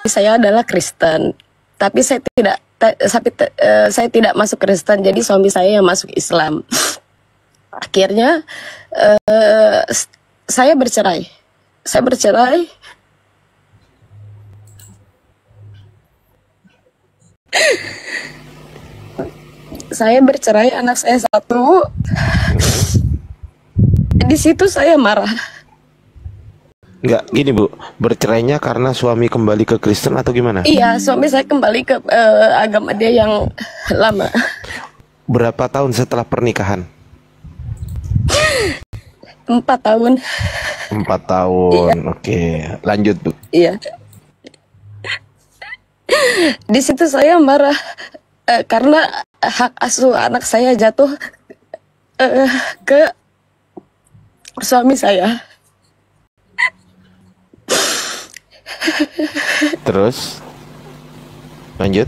saya adalah Kristen, tapi saya tidak masuk Kristen, jadi suami saya yang masuk Islam. Akhirnya saya bercerai. Saya bercerai, anak saya 1. Di situ saya marah. Enggak, gini Bu, bercerainya karena suami kembali ke Kristen atau gimana? Iya, suami saya kembali ke agama dia yang lama. Berapa tahun setelah pernikahan? 4 tahun. 4 tahun, iya. Oke, lanjut Bu. Iya. Di situ saya marah karena hak asuh anak saya jatuh ke suami saya. Terus lanjut.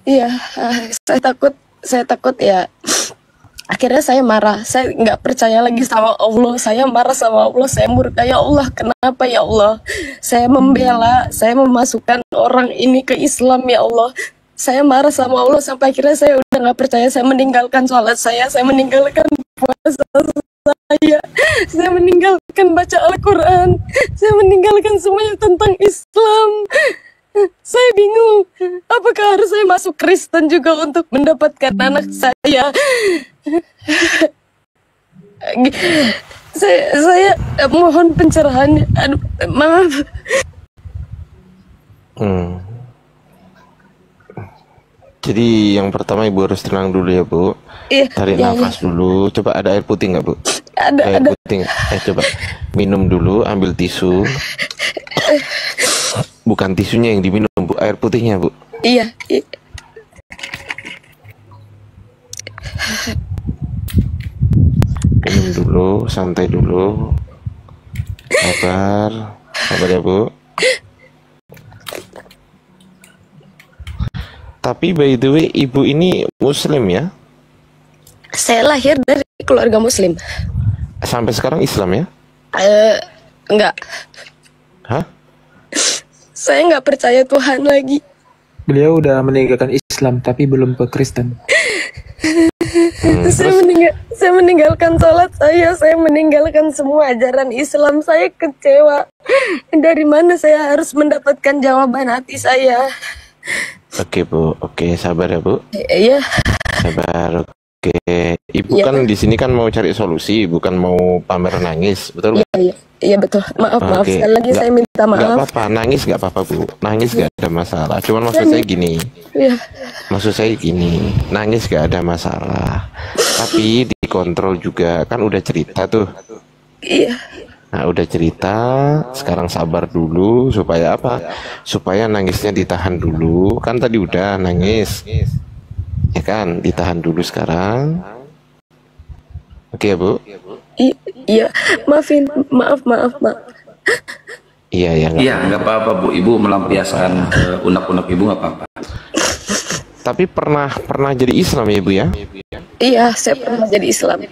Iya, saya takut ya. Akhirnya saya marah, saya nggak percaya lagi sama Allah, saya marah sama Allah, saya murka, ya Allah, kenapa ya Allah? Saya membela, saya memasukkan orang ini ke Islam ya Allah. Saya marah sama Allah sampai akhirnya saya udah nggak percaya, saya meninggalkan sholat saya meninggalkan puasa saya meninggalkan baca Al-Quran, saya meninggalkan semuanya tentang Islam. Saya bingung, apakah harus saya masuk Kristen juga untuk mendapatkan anak saya? Saya mohon pencerahan. Aduh, maaf. Jadi yang pertama Ibu harus tenang dulu ya Bu. Iya, tarik nafas dulu. Coba ada air putih nggak Bu? Ada. Putih. Coba minum dulu, ambil tisu. Bukan tisunya yang diminum Bu, air putihnya Bu. Iya. Minum dulu, santai dulu. Sabar ya Bu. Tapi by the way, Ibu ini Muslim ya? Saya lahir dari keluarga Muslim. Sampai sekarang Islam ya? Enggak. Hah? Saya nggak percaya Tuhan lagi. Beliau udah meninggalkan Islam tapi belum ke Kristen. Saya meninggalkan sholat saya meninggalkan semua ajaran Islam. Saya kecewa. Dari mana saya harus mendapatkan jawaban hati saya? Oke Bu, oke, sabar ya Bu. Iya. Sabar. Oke, Ibu ya. Kan di sini kan mau cari solusi, bukan mau pamer nangis, betul? Iya betul. Maaf sekali lagi saya minta maaf. Gak apa-apa, nangis gak apa-apa Bu. Nangis gak ada masalah. Cuman maksud saya gini. Iya. Maksud saya gini, nangis gak ada masalah. Tapi dikontrol juga, kan udah cerita tuh. Iya. Nah udah cerita, sekarang sabar dulu supaya apa? Supaya nangisnya ditahan dulu. Kan tadi udah nangis, ya kan? Ditahan dulu sekarang. Oke ya Bu? Iya, maaf. Iya nggak apa-apa Bu. Ibu melampiaskan unek-unek Ibu nggak apa-apa. Tapi pernah jadi Islam ya Ibu ya? Iya, saya pernah jadi Islam.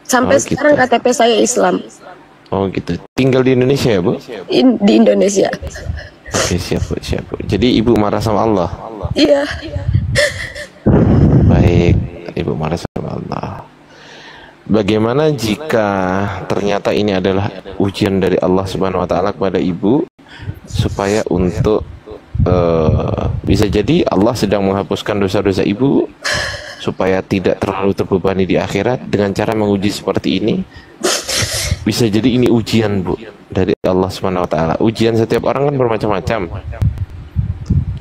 Sampai sekarang KTP saya Islam. Oh gitu. Tinggal di Indonesia ya Bu? Di Indonesia. Oke, siap Bu. Jadi Ibu marah sama Allah? Iya. Baik, Ibu marah sama Allah. Bagaimana jika ternyata ini adalah ujian dari Allah Subhanahu wa Ta'ala kepada Ibu, supaya untuk bisa jadi Allah sedang menghapuskan dosa-dosa Ibu supaya tidak terlalu terbebani di akhirat dengan cara menguji seperti ini. Bisa jadi ini ujian Bu dari Allah Subhanahu wa Ta'ala. Ujian setiap orang kan bermacam-macam.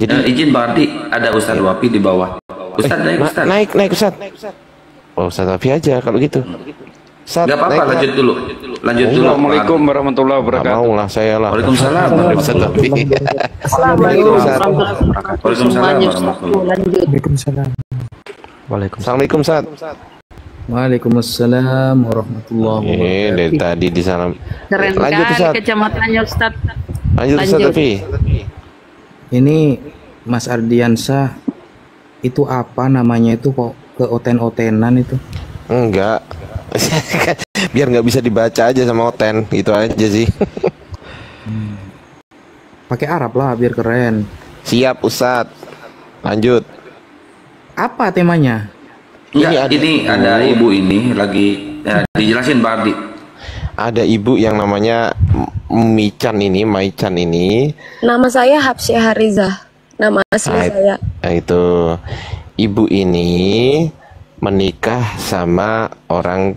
Jadi izin Pak Ardi, ada Ustadz Wafi di bawah. Ustadz naik Ustadz. Oh, Ustadz Wafi aja kalau gitu. Gak apa-apa, lanjut dulu. Assalamualaikum warahmatullahi wabarakatuh. Mau lah saya lah. Waalaikumsalam. Ustadz Wafi. Waalaikumsalam Ustadz. Waalaikumsalam warahmatullahi wabarakatuh. Dari tadi di sana. Keren Lanjut Ustaz. Kecamatannya Ustaz. Lanjut Ustaz Tafi. Ini Mas Ardiansyah, itu apa namanya itu kok keoten-otenan itu? Enggak. Biar nggak bisa dibaca aja sama Oten, gitu aja sih. Pakai Arab lah biar keren. Siap Ustadz. Lanjut. Apa temanya? Ini ada ibu ini lagi dijelasin Pak Ardi. Ada ibu yang namanya Maichan ini. Nama saya Hapsyah Harizah. Nama asli saya. Nah, itu ibu ini menikah sama orang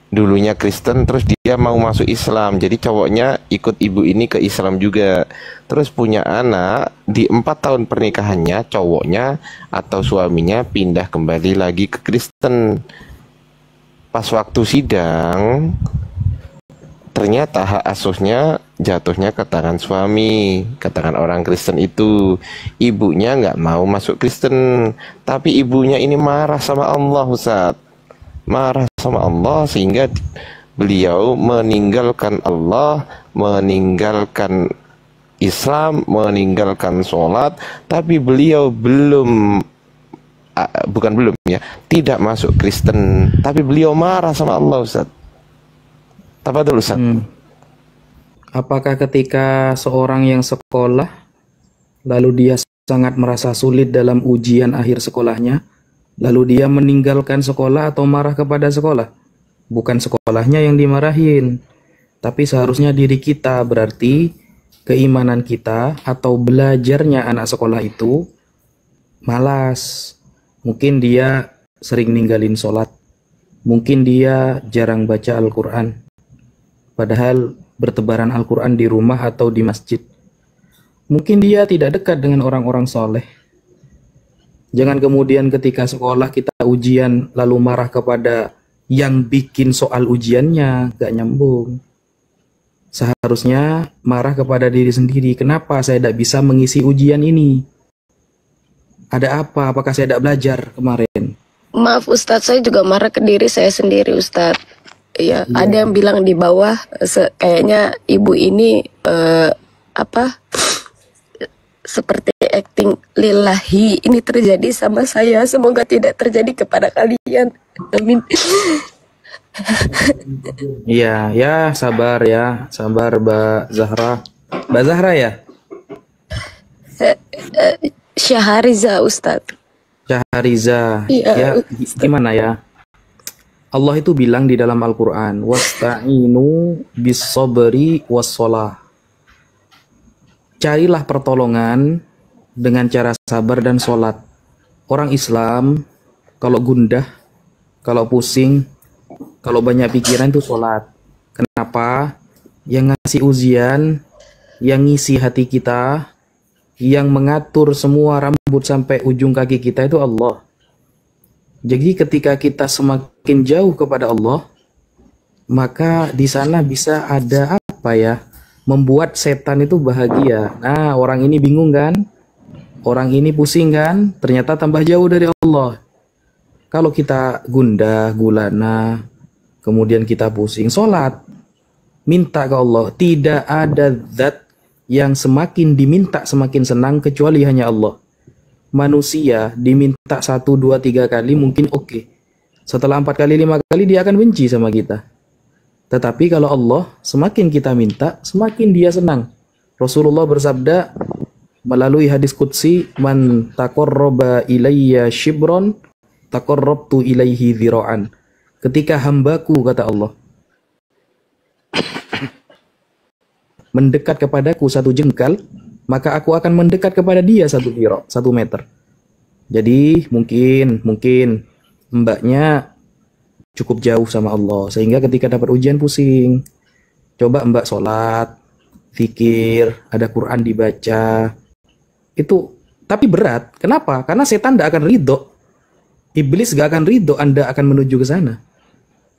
dulunya Kristen, terus dia mau masuk Islam. Jadi cowoknya ikut ibu ini ke Islam juga. Terus punya anak. Di 4 tahun pernikahannya, cowoknya atau suaminya pindah kembali lagi ke Kristen. Pas waktu sidang, ternyata hak asuhnya jatuhnya ke tangan suami, ke tangan orang Kristen itu. Ibunya nggak mau masuk Kristen, tapi ibunya ini marah sama Allah, Ustaz. Marah sama Allah sehingga beliau meninggalkan Allah, meninggalkan Islam, meninggalkan sholat, tapi beliau tidak masuk Kristen, tapi beliau marah sama Allah, Ustaz. Tafadhol, Ustaz. Apakah ketika seorang yang sekolah lalu dia sangat merasa sulit dalam ujian akhir sekolahnya, lalu dia meninggalkan sekolah atau marah kepada sekolah? Bukan sekolahnya yang dimarahin, tapi seharusnya diri kita. Berarti keimanan kita atau belajarnya anak sekolah itu malas. Mungkin dia sering ninggalin sholat, mungkin dia jarang baca Al-Quran, padahal bertebaran Al-Quran di rumah atau di masjid. Mungkin dia tidak dekat dengan orang-orang soleh. Jangan kemudian ketika sekolah kita ujian lalu marah kepada yang bikin soal ujiannya, gak nyambung. Seharusnya marah kepada diri sendiri. Kenapa saya tidak bisa mengisi ujian ini? Ada apa? Apakah saya tidak belajar kemarin? Maaf Ustadz, saya juga marah ke diri saya sendiri Ustadz. Ya, ada yang bilang di bawah kayaknya ibu ini seperti acting lillahi. Ini terjadi sama saya, semoga tidak terjadi kepada kalian. Amin. Iya, ya sabar Mbak Zahra. Mbak Zahra ya? Syahariza Ustadz. Syahariza. Iya, Ya, gimana ya? Allah itu bilang di dalam Al-Quran, wasta'inu bis-sabri was-shalah. Carilah pertolongan dengan cara sabar dan sholat. Orang Islam kalau gundah, kalau pusing, kalau banyak pikiran itu sholat. Kenapa? Yang ngasih ujian, yang ngisi hati kita, yang mengatur semua rambut sampai ujung kaki kita itu Allah. Jadi ketika kita semakin jauh kepada Allah, maka di sana bisa ada apa ya? Membuat setan itu bahagia. Nah, orang ini bingung kan? Orang ini pusing kan? Ternyata tambah jauh dari Allah. Kalau kita gundah, gulana, kemudian kita pusing, sholat, minta ke Allah. Tidak ada zat yang semakin diminta semakin senang kecuali hanya Allah. Manusia diminta 1, 2, 3 kali mungkin oke. Setelah 4 kali, 5 kali dia akan benci sama kita. Tetapi kalau Allah semakin kita minta, semakin dia senang. Rasulullah bersabda melalui hadis qudsi, man taqarraba ilayya shibron taqarrabtu ilaihi dhira'an. Ketika hambaku, kata Allah, mendekat kepadaku 1 jengkal, maka aku akan mendekat kepada dia 1 dhira', 1 meter. Jadi mungkin mbaknya cukup jauh sama Allah, sehingga ketika dapat ujian pusing. Coba mbak sholat, zikir, ada Quran dibaca. Itu, tapi berat. Kenapa? Karena setan tidak akan ridho. Iblis gak akan ridho Anda akan menuju ke sana.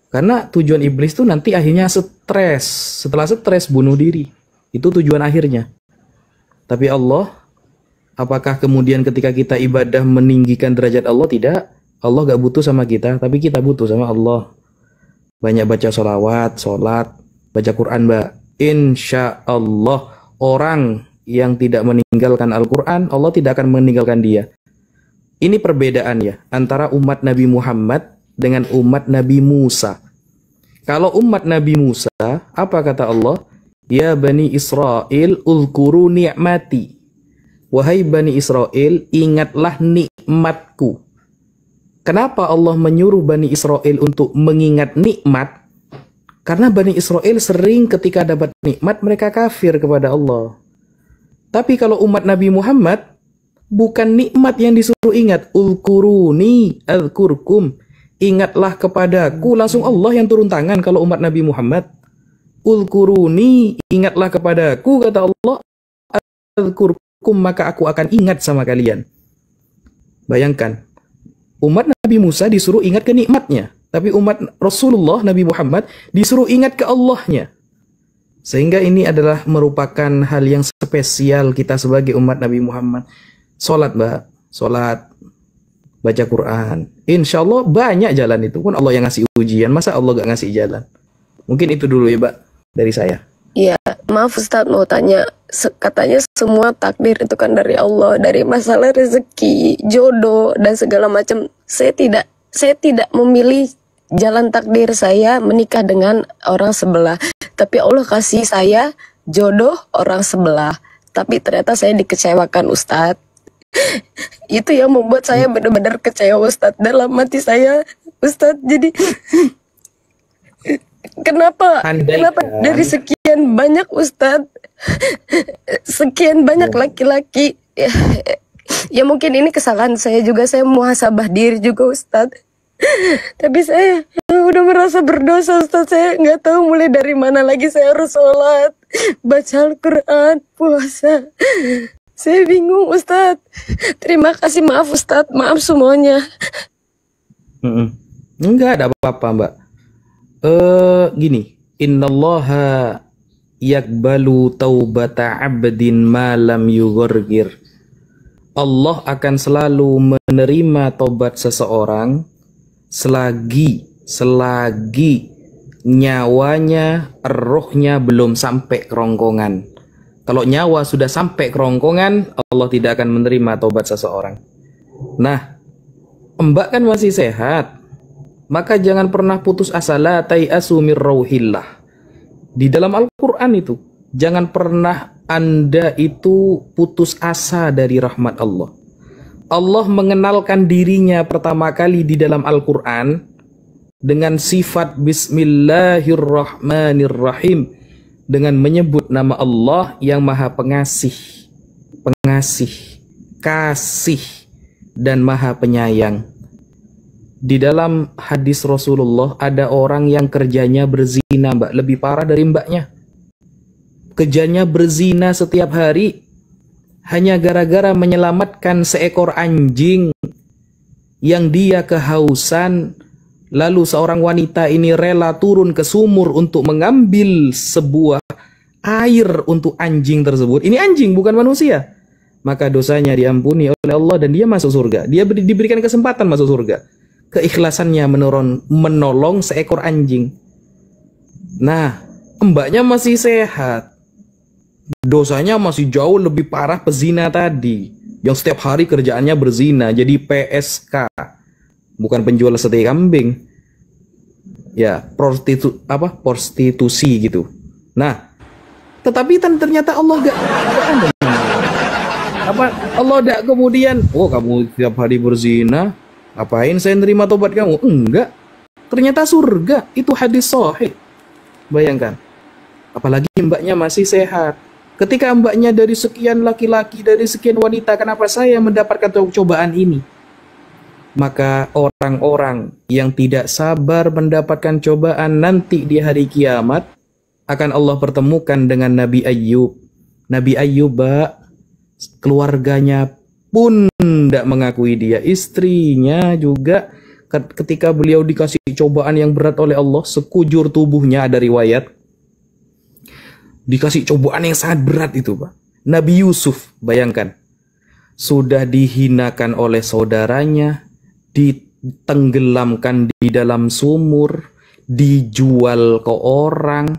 Karena tujuan iblis itu nanti akhirnya stres. Setelah stres bunuh diri. Itu tujuan akhirnya. Tapi Allah, apakah kemudian ketika kita ibadah meninggikan derajat Allah? Tidak. Allah gak butuh sama kita, tapi kita butuh sama Allah. Banyak baca sholawat, sholat, baca Quran, Mbak. Insya Allah, orang yang tidak meninggalkan Al-Quran, Allah tidak akan meninggalkan dia. Ini perbedaan ya, antara umat Nabi Muhammad dengan umat Nabi Musa. Kalau umat Nabi Musa, apa kata Allah? Ya Bani Israel, ulkuru ni'mati. Wahai Bani Israel, ingatlah nikmatku. Kenapa Allah menyuruh Bani Israel untuk mengingat nikmat? Karena Bani Israel sering ketika dapat nikmat, mereka kafir kepada Allah. Tapi kalau umat Nabi Muhammad, bukan nikmat yang disuruh ingat. Ulkuruni azkurkum. Ingatlah kepadaku. Langsung Allah yang turun tangan kalau umat Nabi Muhammad. Ulkuruni, ingatlah kepadaku, kata Allah. Azkurkum, maka aku akan ingat sama kalian. Bayangkan, umat Nabi Musa disuruh ingat ke nikmatnya. Tapi umat Rasulullah Nabi Muhammad disuruh ingat ke Allahnya. Sehingga ini adalah merupakan hal yang spesial kita sebagai umat Nabi Muhammad. Sholat, Mbak. Sholat. Baca Quran. Insya Allah banyak jalan itu. Pun Allah yang ngasih ujian. Masa Allah gak ngasih jalan? Mungkin itu dulu ya, Mbak. Dari saya. Iya, maaf Ustadz mau tanya. Katanya semua takdir itu kan dari Allah. Dari masalah rezeki, jodoh, dan segala macam. Saya tidak memilih jalan takdir saya menikah dengan orang sebelah. Tapi Allah kasih saya jodoh orang sebelah. Tapi ternyata saya dikecewakan Ustadz. Itu yang membuat saya benar-benar kecewa Ustadz dalam hati saya Ustadz. Jadi kenapa dari sekian banyak Ustadz, sekian banyak laki-laki, ya mungkin ini kesalahan saya juga, saya muhasabah diri juga Ustadz. Tapi saya udah merasa berdosa Ustadz. Saya nggak tahu mulai dari mana lagi saya harus sholat, baca Al-Quran, puasa. Saya bingung Ustadz. Terima kasih, maaf Ustadz, maaf semuanya. Enggak ada apa-apa Mbak. Gini, innallaha yakbalu taubata abdin ma lam yughorgir. Allah akan selalu menerima tobat seseorang selagi nyawanya, rohnya belum sampai kerongkongan. Kalau nyawa sudah sampai kerongkongan, Allah tidak akan menerima tobat seseorang. Nah, Mbak kan masih sehat, maka jangan pernah putus asa. La tai'asu mir rauhillah. Di dalam Al-Quran itu, jangan pernah Anda itu putus asa dari rahmat Allah. Allah mengenalkan dirinya pertama kali di dalam Al-Quran dengan sifat Bismillahirrahmanirrahim, dengan menyebut nama Allah yang maha pengasih, kasih, dan maha penyayang. Di dalam hadis Rasulullah ada orang yang kerjanya berzina, Mbak, lebih parah dari mbaknya. Kerjanya berzina setiap hari hanya gara-gara menyelamatkan seekor anjing yang dia kehausan. Lalu seorang wanita ini rela turun ke sumur untuk mengambil sebuah air untuk anjing tersebut. Ini anjing, bukan manusia. Maka dosanya diampuni oleh Allah dan dia masuk surga. Dia diberikan kesempatan masuk surga. Keikhlasannya menolong seekor anjing. Nah, mbaknya masih sehat. Dosanya masih jauh lebih parah pezina tadi, yang setiap hari kerjaannya berzina, jadi PSK. Bukan penjual sate kambing, ya prostitusi gitu. Nah, tetapi ternyata Allah Allah gak kemudian, oh kamu setiap hari berzina, apain saya nerima tobat kamu? Enggak, ternyata surga. Itu hadis sahih. Bayangkan, apalagi mbaknya masih sehat. Ketika mbaknya dari sekian laki-laki, dari sekian wanita, kenapa saya mendapatkan cobaan ini? Maka orang-orang yang tidak sabar mendapatkan cobaan nanti di hari kiamat akan Allah pertemukan dengan Nabi Ayyub. Nabi Ayyub, keluarganya pun tidak mengakui dia. Istrinya juga ketika beliau dikasih cobaan yang berat oleh Allah, sekujur tubuhnya, ada riwayat, dikasih cobaan yang sangat berat itu, Pak. Nabi Yusuf, bayangkan, sudah dihinakan oleh saudaranya, ditenggelamkan di dalam sumur, dijual ke orang.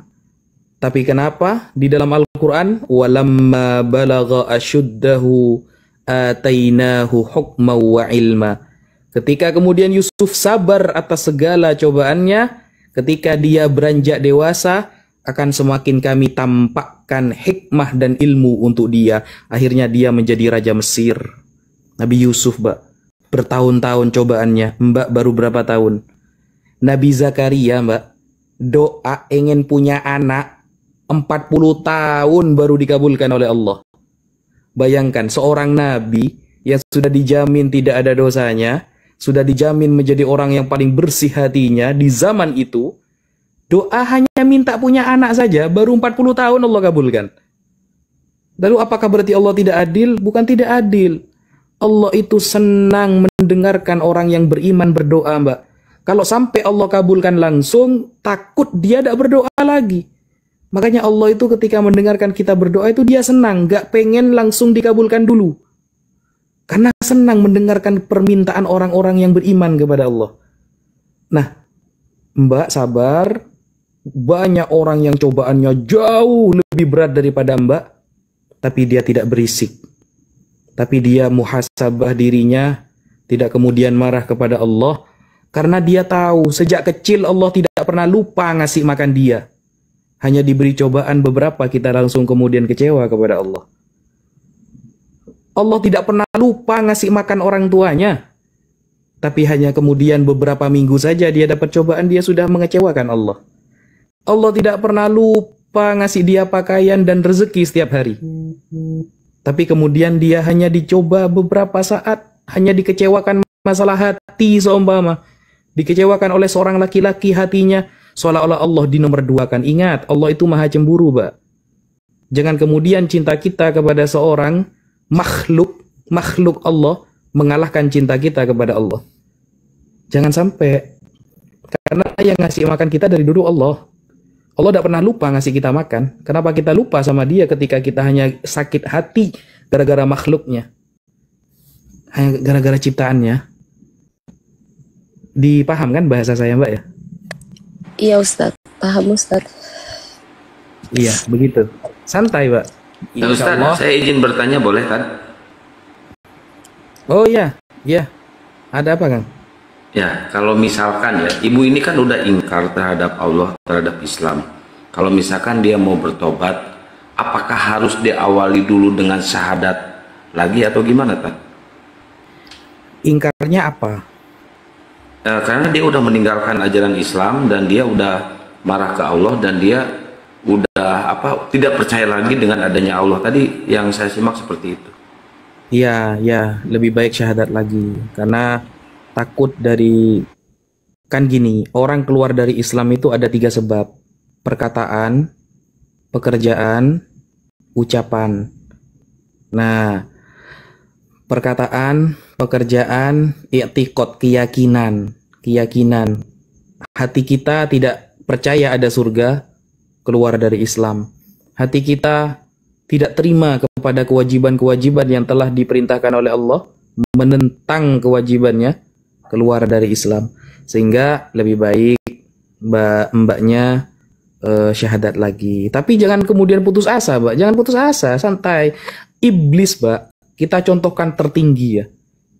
Tapi kenapa? Di dalam Al-Quran, walamma balagha asyuddahu atainahu hukma wa ilma. Ketika kemudian Yusuf sabar atas segala cobaannya, Ketika dia beranjak dewasa, akan semakin kami tampakkan hikmah dan ilmu untuk dia. Akhirnya dia menjadi Raja Mesir. Nabi Yusuf, Mbak, bertahun-tahun cobaannya. Mbak baru berapa tahun? Nabi Zakaria, Mbak, doa ingin punya anak 40 tahun baru dikabulkan oleh Allah. Bayangkan seorang nabi yang sudah dijamin tidak ada dosanya, sudah dijamin menjadi orang yang paling bersih hatinya di zaman itu, doa hanya minta punya anak saja baru 40 tahun Allah kabulkan. Lalu apakah berarti Allah tidak adil? Bukan tidak adil. Allah itu senang mendengarkan orang yang beriman berdoa, Mbak. Kalau sampai Allah kabulkan langsung, takut dia tidak berdoa lagi. Makanya Allah itu ketika mendengarkan kita berdoa itu dia senang, gak pengen langsung dikabulkan dulu. Karena senang mendengarkan permintaan orang-orang yang beriman kepada Allah. Nah, Mbak sabar, banyak orang yang cobaannya jauh lebih berat daripada Mbak, tapi dia tidak berisik. Tapi dia muhasabah dirinya, tidak kemudian marah kepada Allah, karena dia tahu sejak kecil Allah tidak pernah lupa ngasih makan dia. Hanya diberi cobaan beberapa, kita langsung kemudian kecewa kepada Allah. Allah tidak pernah lupa ngasih makan orang tuanya. Tapi hanya kemudian beberapa minggu saja dia dapat cobaan, dia sudah mengecewakan Allah. Allah tidak pernah lupa ngasih dia pakaian dan rezeki setiap hari. Tapi kemudian dia hanya dicoba beberapa saat, hanya dikecewakan masalah hati seumpama. Dikecewakan oleh seorang laki-laki hatinya, seolah-olah Allah dinomorduakan. Ingat, Allah itu maha cemburu, Mbak. Jangan kemudian cinta kita kepada seorang makhluk Allah mengalahkan cinta kita kepada Allah. Jangan sampai. Karena yang ngasih makan kita dari dulu Allah. Allah tidak pernah lupa ngasih kita makan. Kenapa kita lupa sama dia ketika kita hanya sakit hati gara-gara makhluknya? Hanya gara-gara ciptaannya. Dipaham kan bahasa saya, Mbak ya? Iya Ustadz, paham Ustadz. Iya, begitu. Santai, Mbak. Nah, Ustadz, saya izin bertanya boleh kan? Oh iya, iya. Ada apa, Kang? Ya, kalau misalkan ya, ibu ini kan udah ingkar terhadap Allah, terhadap Islam. Kalau misalkan dia mau bertobat, apakah harus diawali dulu dengan syahadat lagi atau gimana, Tan? Ingkarnya apa? Karena dia udah meninggalkan ajaran Islam dan dia udah marah ke Allah dan dia udah tidak percaya lagi dengan adanya Allah. Tadi yang saya simak seperti itu. Iya, ya, lebih baik syahadat lagi karena takut dari, kan gini, orang keluar dari Islam itu ada 3 sebab: perkataan, pekerjaan, ucapan. Nah, perkataan, pekerjaan, i'tiqad, keyakinan. Hati kita tidak percaya ada surga, keluar dari Islam. Hati kita tidak terima kepada kewajiban-kewajiban yang telah diperintahkan oleh Allah, menentang kewajibannya, keluar dari Islam. Sehingga lebih baik mbaknya syahadat lagi. Tapi jangan kemudian putus asa, Mbak. Jangan putus asa, santai. Iblis, Mbak, kita contohkan tertinggi ya.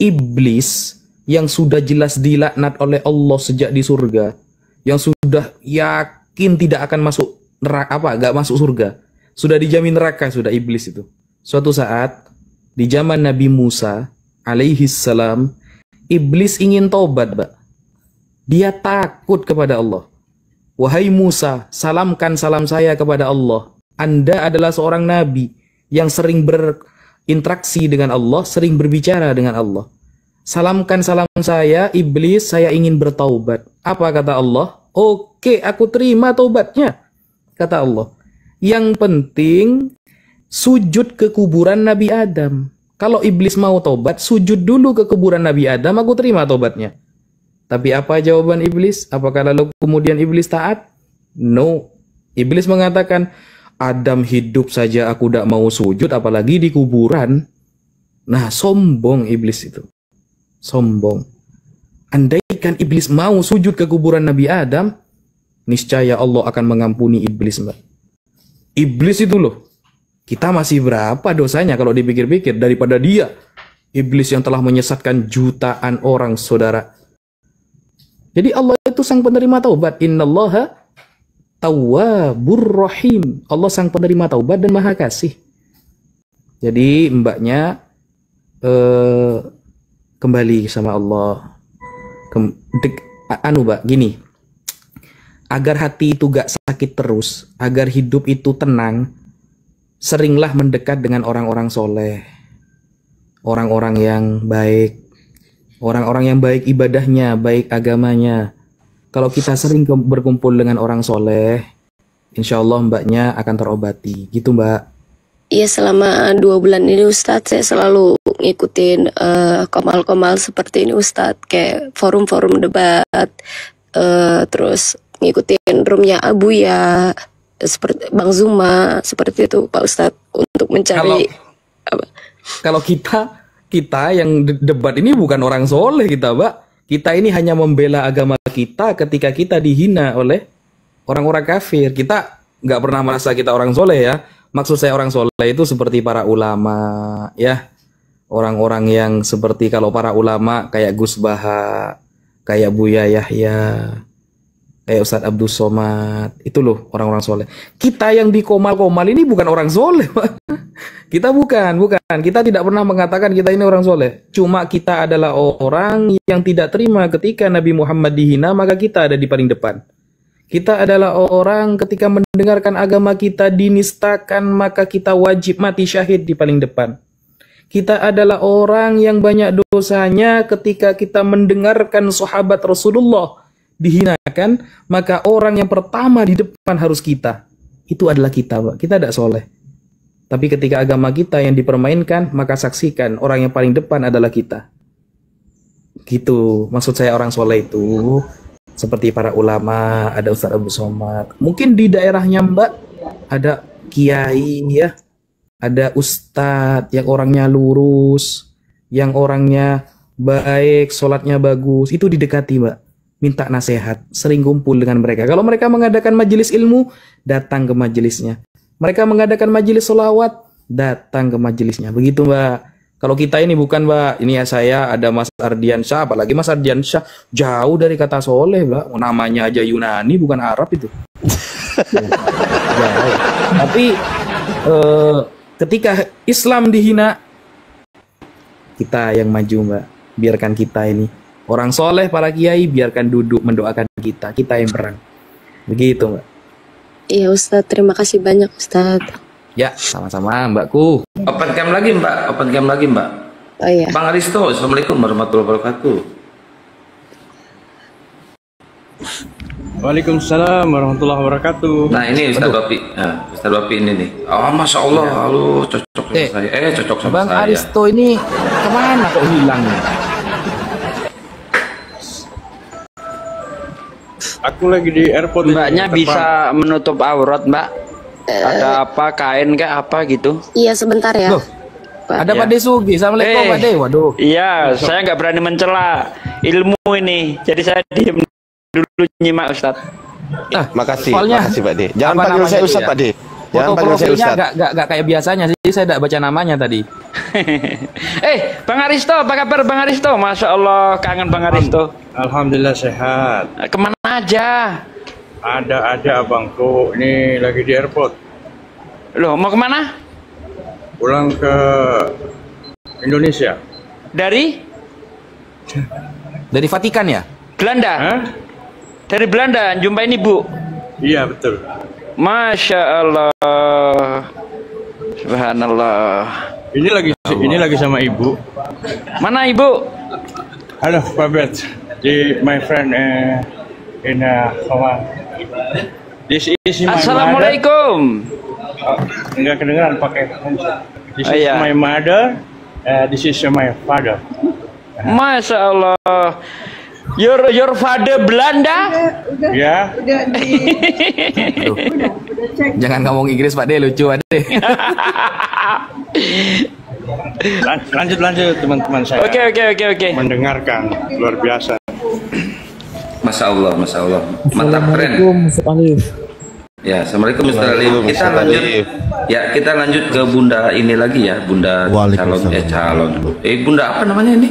Iblis yang sudah jelas dilaknat oleh Allah sejak di surga, yang sudah yakin tidak akan masuk neraka, gak masuk surga, sudah dijamin neraka sudah iblis itu. Suatu saat di zaman Nabi Musa alaihi salam, iblis ingin taubat, Mbak. Dia takut kepada Allah. Wahai Musa, salamkan salam saya kepada Allah. Anda adalah seorang nabi yang sering berinteraksi dengan Allah, sering berbicara dengan Allah. Salamkan salam saya, iblis, saya ingin bertaubat. Apa kata Allah? Oke, aku terima taubatnya, kata Allah. Yang penting sujud ke kuburan Nabi Adam. Kalau iblis mau taubat, sujud dulu ke kuburan Nabi Adam, aku terima taubatnya. Tapi apa jawaban iblis? Apakah lalu kemudian iblis taat? No. Iblis mengatakan, Adam hidup saja aku tidak mau sujud, apalagi di kuburan. Nah, sombong iblis itu. Sombong. Andaikan iblis mau sujud ke kuburan Nabi Adam, niscaya Allah akan mengampuni iblis, Mbak. Iblis itu loh, kita masih berapa dosanya kalau dipikir-pikir daripada dia. Iblis yang telah menyesatkan jutaan orang, saudara. Jadi Allah itu tuh sang penerima taubat. Innallaha tawwabur rahim. Allah sang penerima taubat dan maha kasih. Jadi mbaknya kembali sama Allah. Mbak, gini. Agar hati itu gak sakit terus, agar hidup itu tenang, seringlah mendekat dengan orang-orang soleh, orang-orang yang baik, orang-orang yang baik ibadahnya, baik agamanya. Kalau kita sering berkumpul dengan orang soleh, insya Allah mbaknya akan terobati. Gitu mbak. Iya, selama 2 bulan ini Ustadz saya selalu ngikutin komal-komal seperti ini Ustadz, kayak forum-forum debat, terus ngikutin roomnya Abu ya, seperti Bang Zuma, seperti itu Pak Ustadz, untuk mencari kalau kita yang debat ini bukan orang soleh kita, Mbak. Kita ini hanya membela agama kita ketika kita dihina oleh orang-orang kafir. Kita nggak pernah merasa kita orang soleh ya. Maksud saya orang soleh itu seperti para ulama ya. Orang-orang yang seperti kalau para ulama kayak Gus Baha, kayak Buya Yahya, kayak Ustadz Abdul Somad, itu loh orang-orang soleh. Kita yang di komal-komal ini bukan orang soleh, Pak. Kita bukan. Kita tidak pernah mengatakan kita ini orang soleh. Cuma kita adalah orang yang tidak terima ketika Nabi Muhammad dihina, maka kita ada di paling depan. Kita adalah orang ketika mendengarkan agama kita dinistakan, maka kita wajib mati syahid di paling depan. Kita adalah orang yang banyak dosanya ketika kita mendengarkan sahabat Rasulullah dihinakan, maka orang yang pertama di depan harus kita. Itu adalah kita, Pak. Kita tidak soleh. Tapi ketika agama kita yang dipermainkan, maka saksikan orang yang paling depan adalah kita. Gitu. Maksud saya orang soleh itu seperti para ulama, ada Ustadz Abdul Somad. Mungkin di daerahnya Mbak ada kiai ya, ada ustadz yang orangnya lurus, yang orangnya baik, sholatnya bagus. Itu didekati, Mbak. Minta nasihat, sering kumpul dengan mereka. Kalau mereka mengadakan majelis ilmu, datang ke majelisnya. Mereka mengadakan majelis sholawat, datang ke majelisnya. Begitu Mbak. Kalau kita ini bukan Mbak, ini ya saya ada Mas Ardiansyah, apalagi Mas Ardiansyah jauh dari kata soleh Mbak. Namanya aja Yunani, bukan Arab itu. Jauh. Tapi ketika Islam dihina, kita yang maju Mbak. Biarkan kita ini orang soleh, para kiai, biarkan duduk mendoakan kita. Kita yang perang. Begitu, Mbak. Iya, Ustadz. Terima kasih banyak, Ustadz. Ya, sama-sama, Mbakku. Open cam lagi, Mbak. Open cam lagi, Mbak. Oh iya. Bang Aristo, Assalamualaikum warahmatullahi wabarakatuh. Waalaikumsalam warahmatullahi wabarakatuh. Nah, ini Ustadz Wapi. Nah, Ustadz Wapi ini nih. Oh, Masya Allah. Halo, cocok sama saya. Cocok sama Bang saya. Aristo ini kemana kok hilang? Aku lagi di airport. Mbaknya bisa menutup aurat, Mbak? Ada apa, kain kayak apa gitu? Iya, sebentar ya. Loh, ada Pak Desugi. Assalamualaikum Pak De. Waduh. Iya, saya nggak berani mencela ilmu ini. Jadi saya diem dulu nyimak Ustadz. Makasih soalnya Pak De. Jangan panggil saya Ustadz, Pak De. Jangan panggil saya Ustadz. Gak kayak biasanya sih, saya tidak baca namanya tadi. Bang Aristo, apa kabar Bang Aristo? Masya Allah, kangen Bang Aristo. Alhamdulillah sehat. Kemana aja? Ada abangku, ini lagi di airport. Loh, mau kemana? Pulang ke Indonesia. Dari Vatikan ya? Belanda? Hah? Dari Belanda, jumpain ibu? Iya betul. Masya Allah. Subhanallah. Ini lagi sama ibu. Mana ibu? Halo Pak Bet, my friend in Oman. This is my Assalamualaikum. mother. Enggak kedengeran pakai handset. This is iya. my mother. This is my father. Masya Allah. Your father Belanda? Ya. Jangan ngomong Inggris Pak De, lucu Pak De. Lanjut teman-teman saya. Oke. Mendengarkan luar biasa. Masya Allah. Mantap, keren. Ya, Assalamualaikum Mr. Alif. Kita lanjut ke Bunda ini lagi ya, Bunda calon. Bunda apa namanya ini?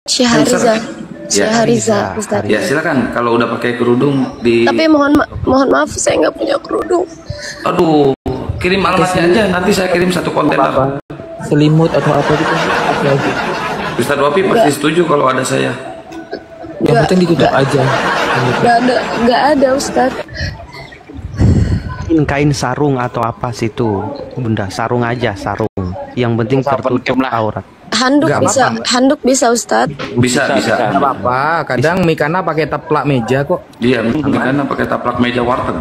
Syahriza. Saya Ya, Hariza, Ustadz. ya silakan. Kalau udah pakai kerudung di. Tapi mohon maaf, saya nggak punya kerudung. Aduh, kirim alamatnya aja. Nanti saya kirim satu kontainer. Selimut atau apa gitu. Apa lagi? Ustadz Wapi pasti setuju kalau ada saya. Yang penting ditutup aja. Nggak ada Ustadz. Kain sarung atau apa situ, Bunda? Sarung aja, sarung. Yang penting tertutup aurat. Handuk Nggak bisa, handuk bisa Ustadz. Bisa. Nggak apa-apa. Kadang Mikana pakai taplak meja kok. Iya, karena pakai taplak meja warteg.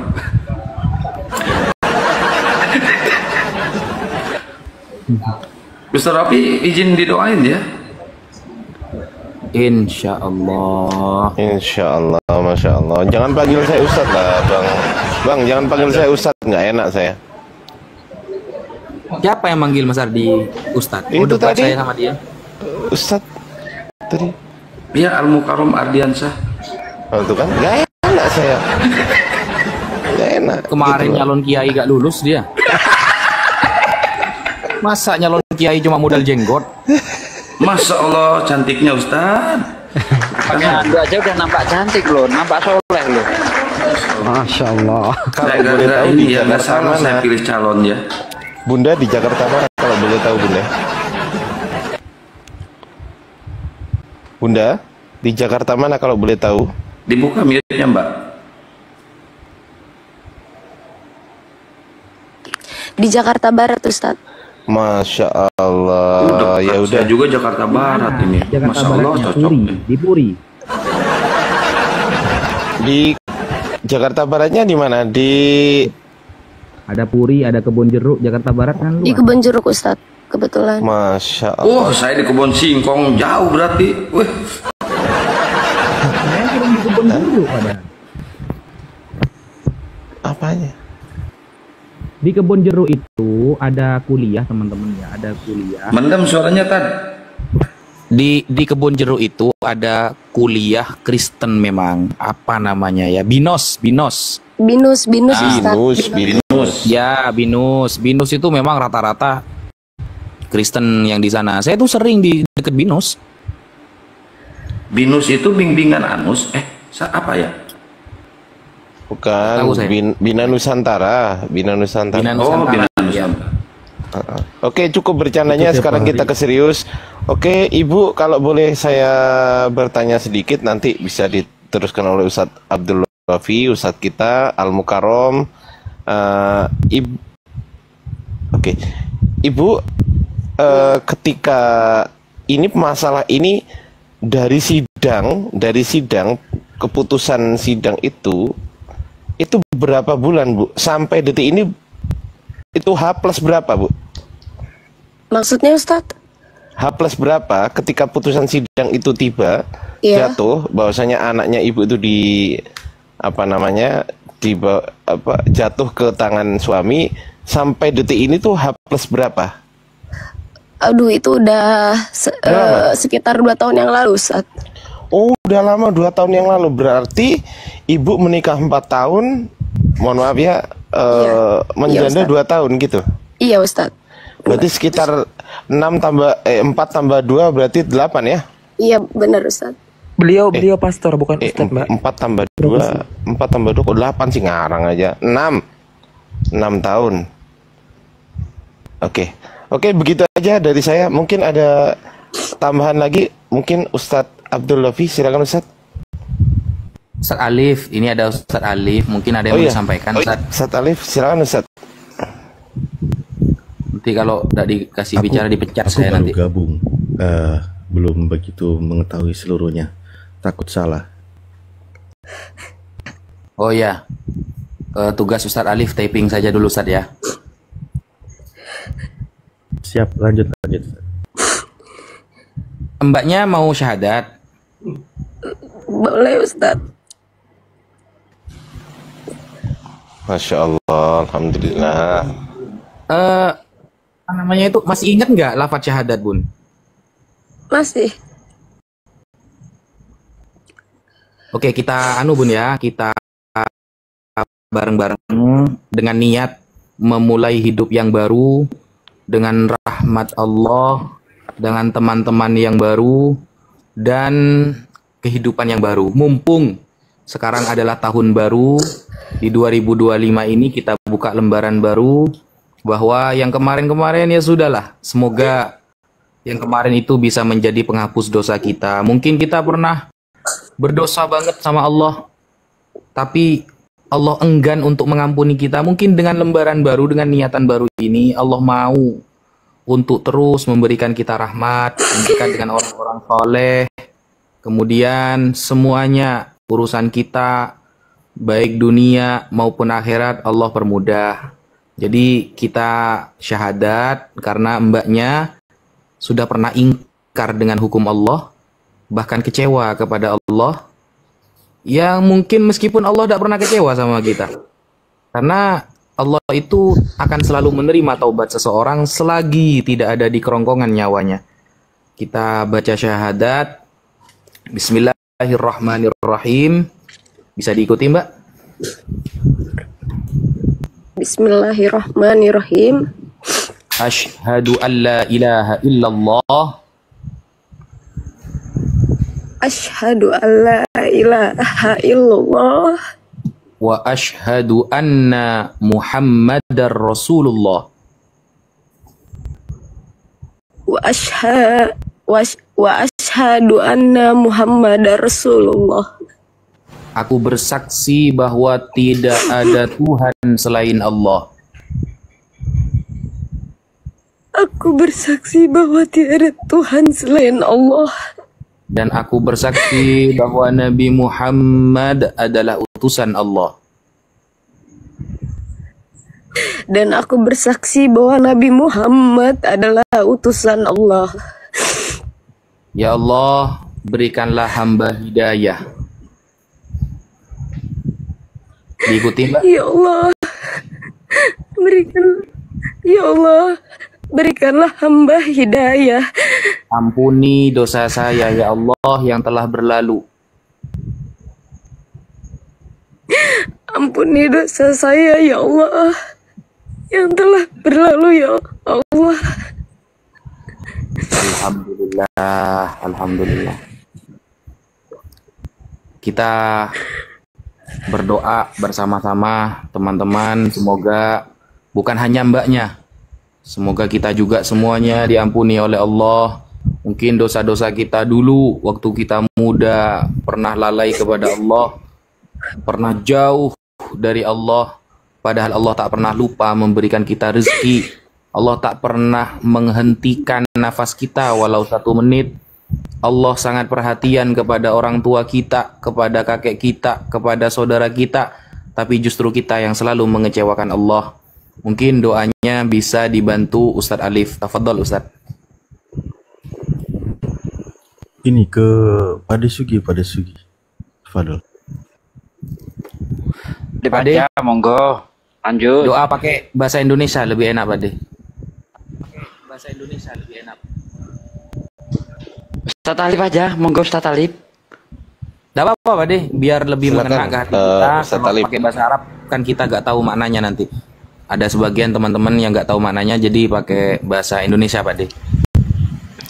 Ustadz Wapi izin didoain ya. Insya Allah. Insya Allah, Masya Allah. Jangan panggil saya Ustadz lah, Bang. Bang, jangan panggil saya Ustadz, nggak enak saya. Siapa yang manggil Mas Ardi Ustadz? Itu Debat tadi. saya sama dia. Ustadz tadi. Iya, Al-Mukarram Ardiansyah. Oh, itu kan nggak enak saya. Nggak enak. Kemarin Gitu. nyalon kiai gak lulus dia. Masa nyalon kiai cuma modal jenggot? Masya Allah, cantiknya Ustadz. Pakai handuk aja udah nampak cantik loh, nampak soleh loh. Masya Allah. Kalau Saya boleh nggak tahu ini di ya, nggak Jakarta salah saya mana? pilih calon ya. Bunda di Jakarta mana? Kalau boleh tahu Bunda. Bunda di Jakarta mana kalau boleh tahu? Dibuka mute-nya Mbak. Di Jakarta Barat Ustadz. Masya Allah. Ya Saya udah. juga Jakarta Barat ini. Masya Allah, cocok. Di Puri. Di Jakarta Baratnya di mana? Di Ada Puri, ada Kebon Jeruk, Jakarta Barat kan Di luas. Kebon Jeruk Ustadz, kebetulan. Masya Allah. Saya di Kebon Singkong, jauh berarti. Wih, Saya kirim di Kebon Jeruk padahal. Apanya? Di Kebon Jeruk itu ada kuliah teman-teman ya, ada kuliah. mendem suaranya Tad. Di Kebon Jeruk itu ada kuliah Kristen memang. Apa namanya ya? Binus. Binus Binus, Ustadz. binus. Ya, Binus. Binus itu memang rata-rata Kristen yang di sana. Saya tuh sering di deket Binus. Binus itu bimbingan anus. Apa ya? Bukan, Tahu saya. Bina Nusantara. Bina Nusantara. Bina Oh, Nusantara. Bina Ya. Nusantara. Oke, cukup bercandanya. Itu tiap Sekarang kita hari. ke serius. Oke, Ibu, kalau boleh saya bertanya sedikit, nanti bisa diteruskan oleh Ustadz Abdul Wafi, Ustadz kita, Al-Mukarram. Oke, Ibu, ketika ini masalah ini dari sidang keputusan sidang itu berapa bulan, Bu? Sampai detik ini itu H plus berapa, Bu? Maksudnya Ustadz? H plus berapa ketika putusan sidang itu tiba, Iya. jatuh bahwasanya anaknya ibu itu jatuh ke tangan suami, sampai detik ini tuh H plus berapa? Aduh, itu udah sekitar 2 tahun yang lalu Ustadz. Oh, udah lama, 2 tahun yang lalu. Berarti ibu menikah 4 tahun, mohon maaf ya, menjanda Ustadz. 2 tahun gitu. Iya Ustadz. Berarti sekitar 4 tambah 2 berarti 8 ya? Iya benar Ustadz. Beliau pastor bukan 4 tambah 2 kok 8 sih, ngarang aja. 6 tahun. Oke, begitu aja dari saya. Mungkin ada tambahan lagi, mungkin Ustadz Abdul Wafi, silakan Ustadz. Ustadz Alif, ini ada Ustadz Alif, mungkin ada yang mau disampaikan Ustadz. Ustadz Alif, silakan Ustadz. Nanti kalau tidak dikasih bicara dipecat Aku saya baru nanti. gabung, belum begitu mengetahui seluruhnya. Takut salah. Oh ya, tugas Ustadz Alif typing saja dulu Ustadz ya. Siap, lanjut. Mbaknya mau syahadat. Boleh Ustadz. Masya Allah, alhamdulillah. Apa namanya itu, masih ingat nggak lafaz syahadat Bun? Masih. Oke, kita Bun ya, kita bareng-bareng dengan niat memulai hidup yang baru dengan rahmat Allah, dengan teman-teman yang baru, dan kehidupan yang baru. Mumpung sekarang adalah tahun baru, di 2025 ini kita buka lembaran baru, bahwa yang kemarin-kemarin ya sudahlah. Semoga yang kemarin itu bisa menjadi penghapus dosa kita. Mungkin kita pernah berdosa banget sama Allah, tapi Allah enggan untuk mengampuni kita. Mungkin dengan lembaran baru, dengan niatan baru ini, Allah mau untuk terus memberikan kita rahmat, memberikan dengan orang-orang soleh. Kemudian semuanya urusan kita, baik dunia maupun akhirat, Allah permudah. Jadi kita syahadat karena mbaknya sudah pernah ingkar dengan hukum Allah, bahkan kecewa kepada Allah, yang mungkin meskipun Allah tidak pernah kecewa sama kita. Karena Allah itu akan selalu menerima taubat seseorang selagi tidak ada di kerongkongan nyawanya. Kita baca syahadat. Bismillahirrahmanirrahim. Bisa diikuti, Mbak? Bismillahirrahmanirrahim. Asyhadu an la ilaha illallah. Asyhadu an la ilaha illallah. Wa asyhadu anna Muhammadar Rasulullah. Wa asyhadu anna Muhammadar Rasulullah. Aku bersaksi bahwa tidak ada Tuhan selain Allah. Aku bersaksi bahwa tiada Tuhan selain Allah. Dan aku bersaksi bahwa Nabi Muhammad adalah utusan Allah. Dan aku bersaksi bahwa Nabi Muhammad adalah utusan Allah. Ya Allah, berikanlah hamba hidayah. Diikuti, Mbak? Ya Allah, berikanlah hamba hidayah. Ampuni dosa saya, ya Allah, yang telah berlalu. Ampuni dosa saya, ya Allah, yang telah berlalu, ya Allah. Alhamdulillah, alhamdulillah. Kita berdoa bersama-sama, teman-teman. Semoga bukan hanya mbaknya, semoga kita juga semuanya diampuni oleh Allah. Mungkin dosa-dosa kita dulu waktu kita muda pernah lalai kepada Allah, pernah jauh dari Allah, padahal Allah tak pernah lupa memberikan kita rezeki. Allah tak pernah menghentikan nafas kita walau 1 menit. Allah sangat perhatian kepada orang tua kita, kepada kakek kita, kepada saudara kita, tapi justru kita yang selalu mengecewakan Allah. Mungkin doanya bisa dibantu Ustadz Alif. Tafadhol Ustadz. Ini ke Pade Sugi. Tafadhol. Dibaca, monggo. Lanjut. Doa pakai bahasa Indonesia lebih enak, Pade. Bahasa Indonesia lebih enak. Ustadz Alif aja, monggo Ustadz Alif. Tidak apa-apa, Pade, biar lebih mengena ke hati kita. Kalau pakai bahasa Arab kan kita nggak tahu maknanya nanti. Ada sebagian teman-teman yang nggak tahu maknanya, jadi pakai bahasa Indonesia, Pade.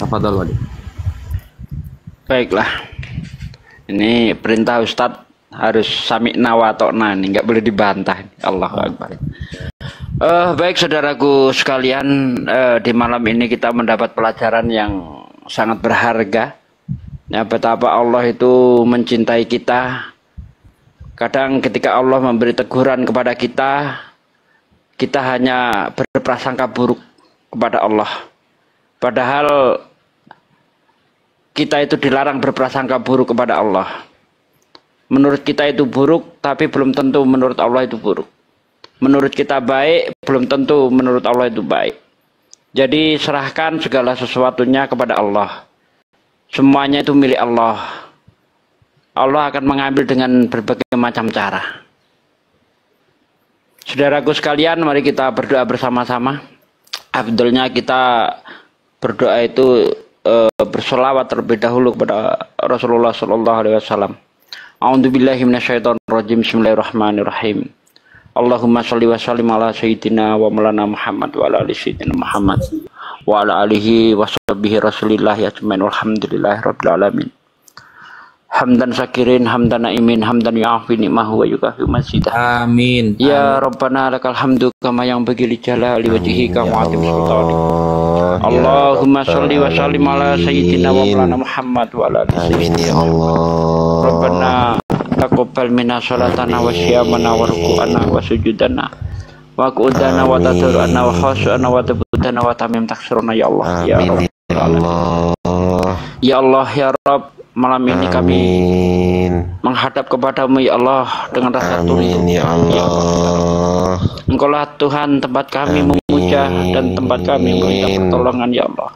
Tafadhol, Pade. Baiklah. Ini perintah Ustadz harus sami'na wa ta'na, ini nggak boleh dibantah. Allahu Akbar. Baik saudaraku sekalian, di malam ini kita mendapat pelajaran yang sangat berharga. Ya, betapa Allah itu mencintai kita. Kadang ketika Allah memberi teguran kepada kita, kita hanya berprasangka buruk kepada Allah. Padahal kita itu dilarang berprasangka buruk kepada Allah. Menurut kita itu buruk, tapi belum tentu menurut Allah itu buruk. Menurut kita baik, belum tentu menurut Allah itu baik. Jadi serahkan segala sesuatunya kepada Allah. Semuanya itu milik Allah. Allah akan mengambil dengan berbagai macam cara. Saudaraku sekalian, mari kita berdoa bersama-sama. Afdalnya kita berdoa itu bersolawat terlebih dahulu kepada Rasulullah SAW. A'udzubillahi minasyaitonirrajim. Bismillahirrahmanirrahim. Allahumma sholli wa sallim ala sayyidina wa maulana Muhammad wa ala ali sayyidina Muhammad wa ala alihi wa sahbihi rasulillah ajmain walhamdulillahi rabbil alamin. hamdan syakirin, hamdan naimin, hamdan yu'afi ni'mahu wa yukafi mazidah. Amin. Ya Rabbana lakal hamdu kama yang bagi jalali wajhika wa atim sultani. Allahumma sholli wa sallim ala sayyidina wa maulana Muhammad wa ala alihi. Amin ya Allah. Rabbana taqabbal minna sholatana wa syiyamana wa ruku'ana wa sujudana wa qu'udana wa tadarru'ana wa khushu'ana wa tabudana wa tamim taksiruna ya Allah. Ya Amin ya Allah. Ya Allah ya Rabb, malam ini kami menghadap kepadamu ya Allah dengan rasa tunduk. Amin ya Allah. Engkaulah Tuhan tempat kami memuja dan tempat kami meminta pertolongan ya Allah.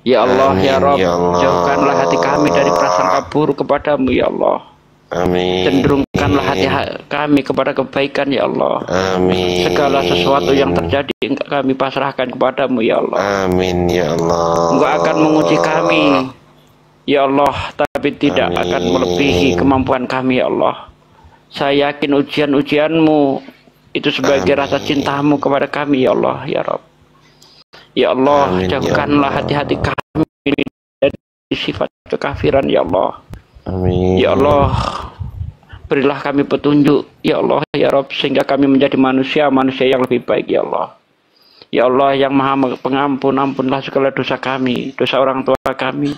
Ya Allah ya Rabb, jauhkanlah hati kami dari prasangka buruk kepadamu ya Allah. Amin. Cenderungkanlah hati kami kepada kebaikan ya Allah. Amin. Segala sesuatu yang terjadi kami pasrahkan kepadamu ya Allah. Amin ya Allah. Engkau akan menguji kami ya Allah, tapi tidak akan melebihi kemampuan kami ya Allah. Saya yakin ujian-ujianmu itu sebagai rasa cintamu kepada kami ya Allah ya Rabb. Ya Allah, jauhkanlah hati-hati kami dari sifat kekafiran ya Allah. Amin. Ya Allah, berilah kami petunjuk ya Allah ya Rabb, sehingga kami menjadi manusia yang lebih baik ya Allah. Ya Allah yang Maha Pengampun, ampunlah segala dosa kami, dosa orang tua kami,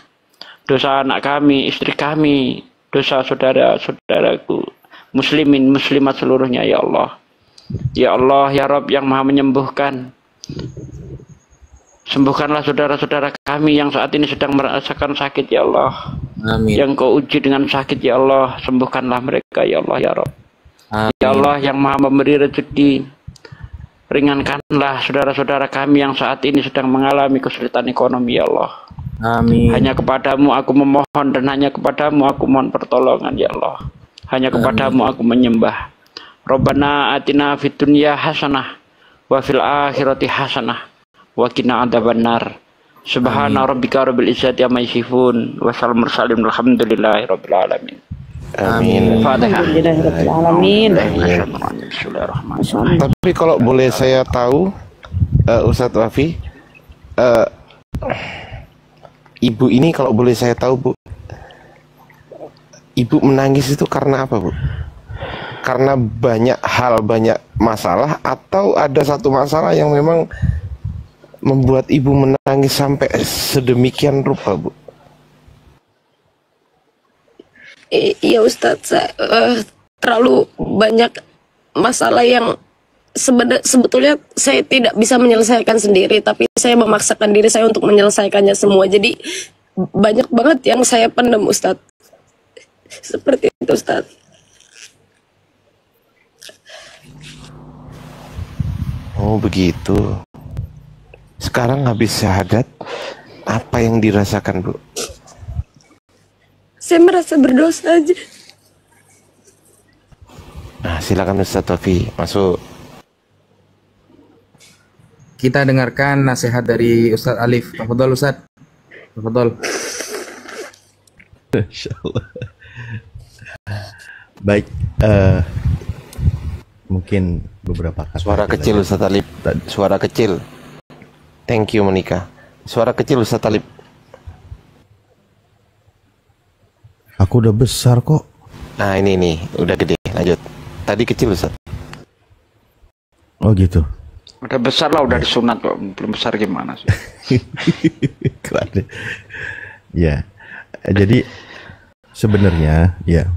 dosa anak kami, istri kami, dosa saudara-saudaraku, muslimin, muslimat seluruhnya ya Allah. Ya Allah ya Rabb yang Maha menyembuhkan, sembuhkanlah saudara-saudara kami yang saat ini sedang merasakan sakit ya Allah. Amin. Yang kau uji dengan sakit ya Allah, sembuhkanlah mereka ya Allah ya Rabb. Amin. Ya Allah yang Maha memberi rezeki, ringankanlah saudara-saudara kami yang saat ini sedang mengalami kesulitan ekonomi ya Allah. Amin. Hanya kepadamu aku memohon dan hanya kepadamu aku mohon pertolongan ya Allah. Hanya kepadamu aku menyembah. Rabbana atina fid dunya hasanah wa fil akhirati hasanah wa qina adzabannar. Subhana rabbika rabbil izzati amma yasifun wa salamun mursalin walhamdulillahi rabbil alamin. Amin. Fatihah. Alhamdulillahirabbil alamin. Bismillahirrahmanirrahim. Tapi kalau boleh saya tahu, Ustadz Wafi, ibu ini kalau boleh saya tahu Bu, ibu menangis itu karena apa Bu? Karena banyak hal, banyak masalah, atau ada satu masalah yang memang membuat ibu menangis sampai sedemikian rupa Bu? Iya Ustadz, terlalu banyak masalah yang sebetulnya saya tidak bisa menyelesaikan sendiri, tapi saya memaksakan diri saya untuk menyelesaikannya semua. Jadi banyak banget yang saya pendam Ustadz. Seperti itu Ustadz. Oh begitu. Sekarang habis syahadat, apa yang dirasakan Bu? Saya merasa berdosa aja. Nah silakan Ustadz Wafi masuk. Kita dengarkan nasihat dari Ustadz Alif. Tafadhol Ustadz. Tafadhol. Insyaallah. Baik, mungkin beberapa kata. Suara kecil Ustadz Alif. Suara kecil. Thank you Monica. Suara kecil Ustadz Alif. Aku udah besar kok. Nah ini nih udah gede. Lanjut. Tadi kecil Ustadz. Oh gitu. Udah besar lah, udah disunat kok. Belum besar gimana sih? Keren. Ya. Jadi sebenarnya ya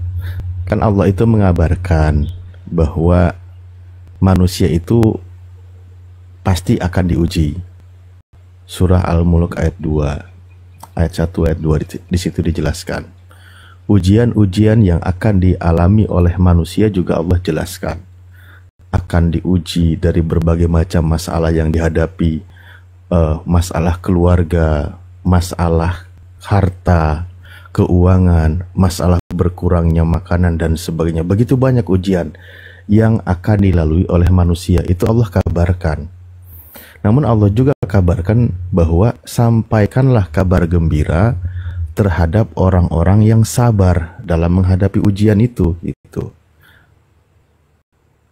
kan Allah itu mengabarkan bahwa manusia itu pasti akan diuji. Surah Al-Mulk ayat 2, ayat 1, ayat 2 di situ dijelaskan. Ujian-ujian yang akan dialami oleh manusia juga Allah jelaskan. Akan diuji dari berbagai macam masalah yang dihadapi, masalah keluarga, masalah harta, keuangan, masalah berkurangnya makanan dan sebagainya. Begitu banyak ujian yang akan dilalui oleh manusia, itu Allah kabarkan. Namun Allah juga kabarkan bahwa sampaikanlah kabar gembira terhadap orang-orang yang sabar dalam menghadapi ujian itu.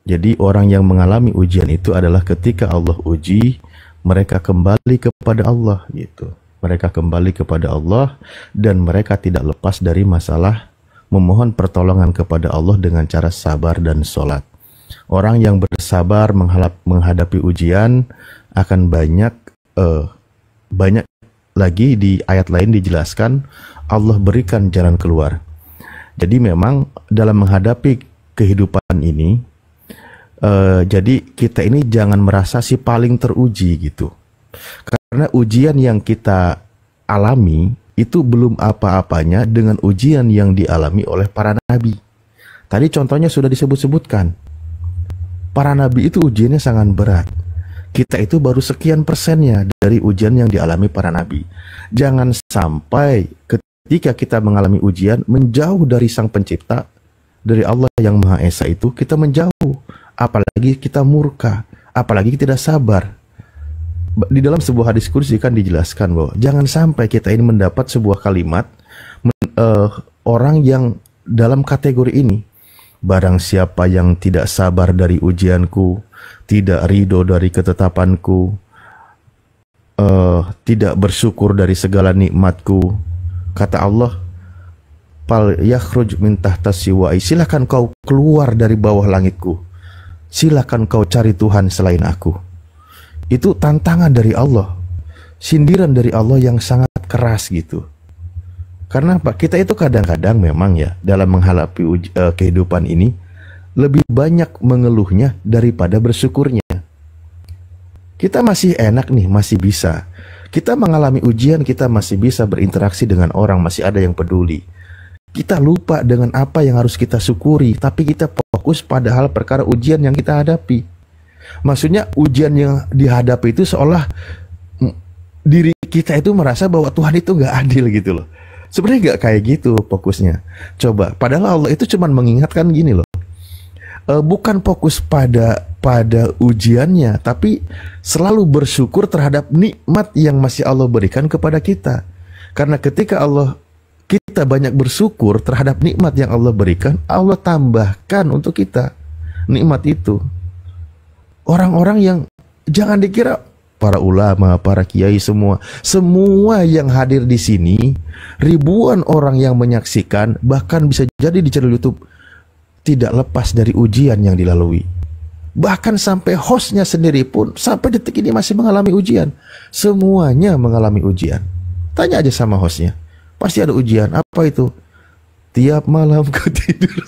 Jadi orang yang mengalami ujian itu adalah ketika Allah uji, mereka kembali kepada Allah gitu. Mereka kembali kepada Allah dan mereka tidak lepas dari masalah memohon pertolongan kepada Allah dengan cara sabar dan sholat. Orang yang bersabar menghadapi ujian akan banyak lagi di ayat lain dijelaskan Allah berikan jalan keluar. Jadi memang dalam menghadapi kehidupan ini, jadi kita ini jangan merasa si paling teruji gitu. Karena ujian yang kita alami itu belum apa-apanya dengan ujian yang dialami oleh para nabi. Tadi contohnya sudah disebut-sebutkan. Para nabi itu ujiannya sangat berat. Kita itu baru sekian persennya dari ujian yang dialami para nabi. Jangan sampai ketika kita mengalami ujian menjauh dari Sang Pencipta, dari Allah yang Maha Esa itu, kita menjauh. Apalagi kita murka, apalagi tidak sabar. Di dalam sebuah hadis kursi kan dijelaskan bahwa jangan sampai kita ini mendapat sebuah kalimat orang yang dalam kategori ini. Barang siapa yang tidak sabar dari ujianku, tidak ridho dari ketetapanku, tidak bersyukur dari segala nikmatku, kata Allah, fal yakhruj min tahtas siwai, silakan kau keluar dari bawah langitku, silakan kau cari Tuhan selain aku. Itu tantangan dari Allah, sindiran dari Allah yang sangat keras gitu. Karena apa? Kita itu kadang-kadang memang ya dalam menghadapi kehidupan ini lebih banyak mengeluhnya daripada bersyukurnya. Kita masih enak nih, masih bisa. Kita mengalami ujian, kita masih bisa berinteraksi dengan orang, masih ada yang peduli. Kita lupa dengan apa yang harus kita syukuri, tapi kita fokus pada hal perkara ujian yang kita hadapi. Maksudnya ujian yang dihadapi itu seolah diri kita itu merasa bahwa Tuhan itu nggak adil gitu loh. Sebenarnya nggak kayak gitu fokusnya. Coba, padahal Allah itu cuma mengingatkan gini loh. Bukan fokus pada ujiannya, tapi selalu bersyukur terhadap nikmat yang masih Allah berikan kepada kita. Karena ketika kita banyak bersyukur terhadap nikmat yang Allah berikan, Allah tambahkan untuk kita nikmat itu. Orang-orang yang jangan dikira para ulama, para kiai semua yang hadir di sini, ribuan orang yang menyaksikan, bahkan bisa jadi di channel YouTube, tidak lepas dari ujian yang dilalui. Bahkan sampai hostnya sendiri pun sampai detik ini masih mengalami ujian. Semuanya mengalami ujian. Tanya aja sama hostnya, pasti ada ujian. Apa itu? Tiap malam kau tidur.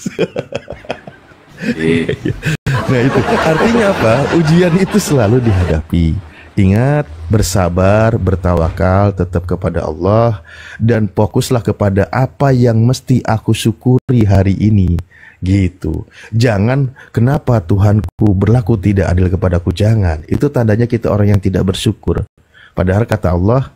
Nah itu artinya apa? Ujian itu selalu dihadapi. Ingat, bersabar, bertawakal tetap kepada Allah, dan fokuslah kepada apa yang mesti aku syukuri hari ini. Gitu. Jangan, kenapa Tuhanku berlaku tidak adil kepadaku? Jangan. Itu tandanya kita orang yang tidak bersyukur. Padahal kata Allah,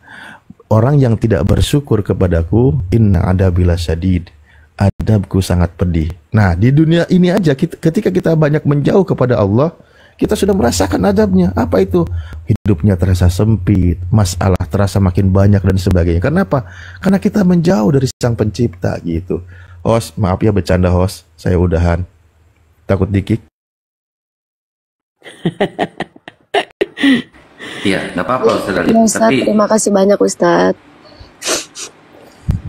orang yang tidak bersyukur kepadaku, inna adabila syadid, adabku sangat pedih. Nah, di dunia ini aja ketika kita banyak menjauh kepada Allah, kita sudah merasakan adabnya. Apa itu? Hidupnya terasa sempit, masalah terasa makin banyak dan sebagainya. Kenapa? Karena kita menjauh dari Sang Pencipta gitu. Host, maaf ya bercanda host, saya udahan. Takut dikik. Iya, nggak apa-apa Ustaz Ali. Ya, Ustaz, Tapi terima kasih banyak Ustaz.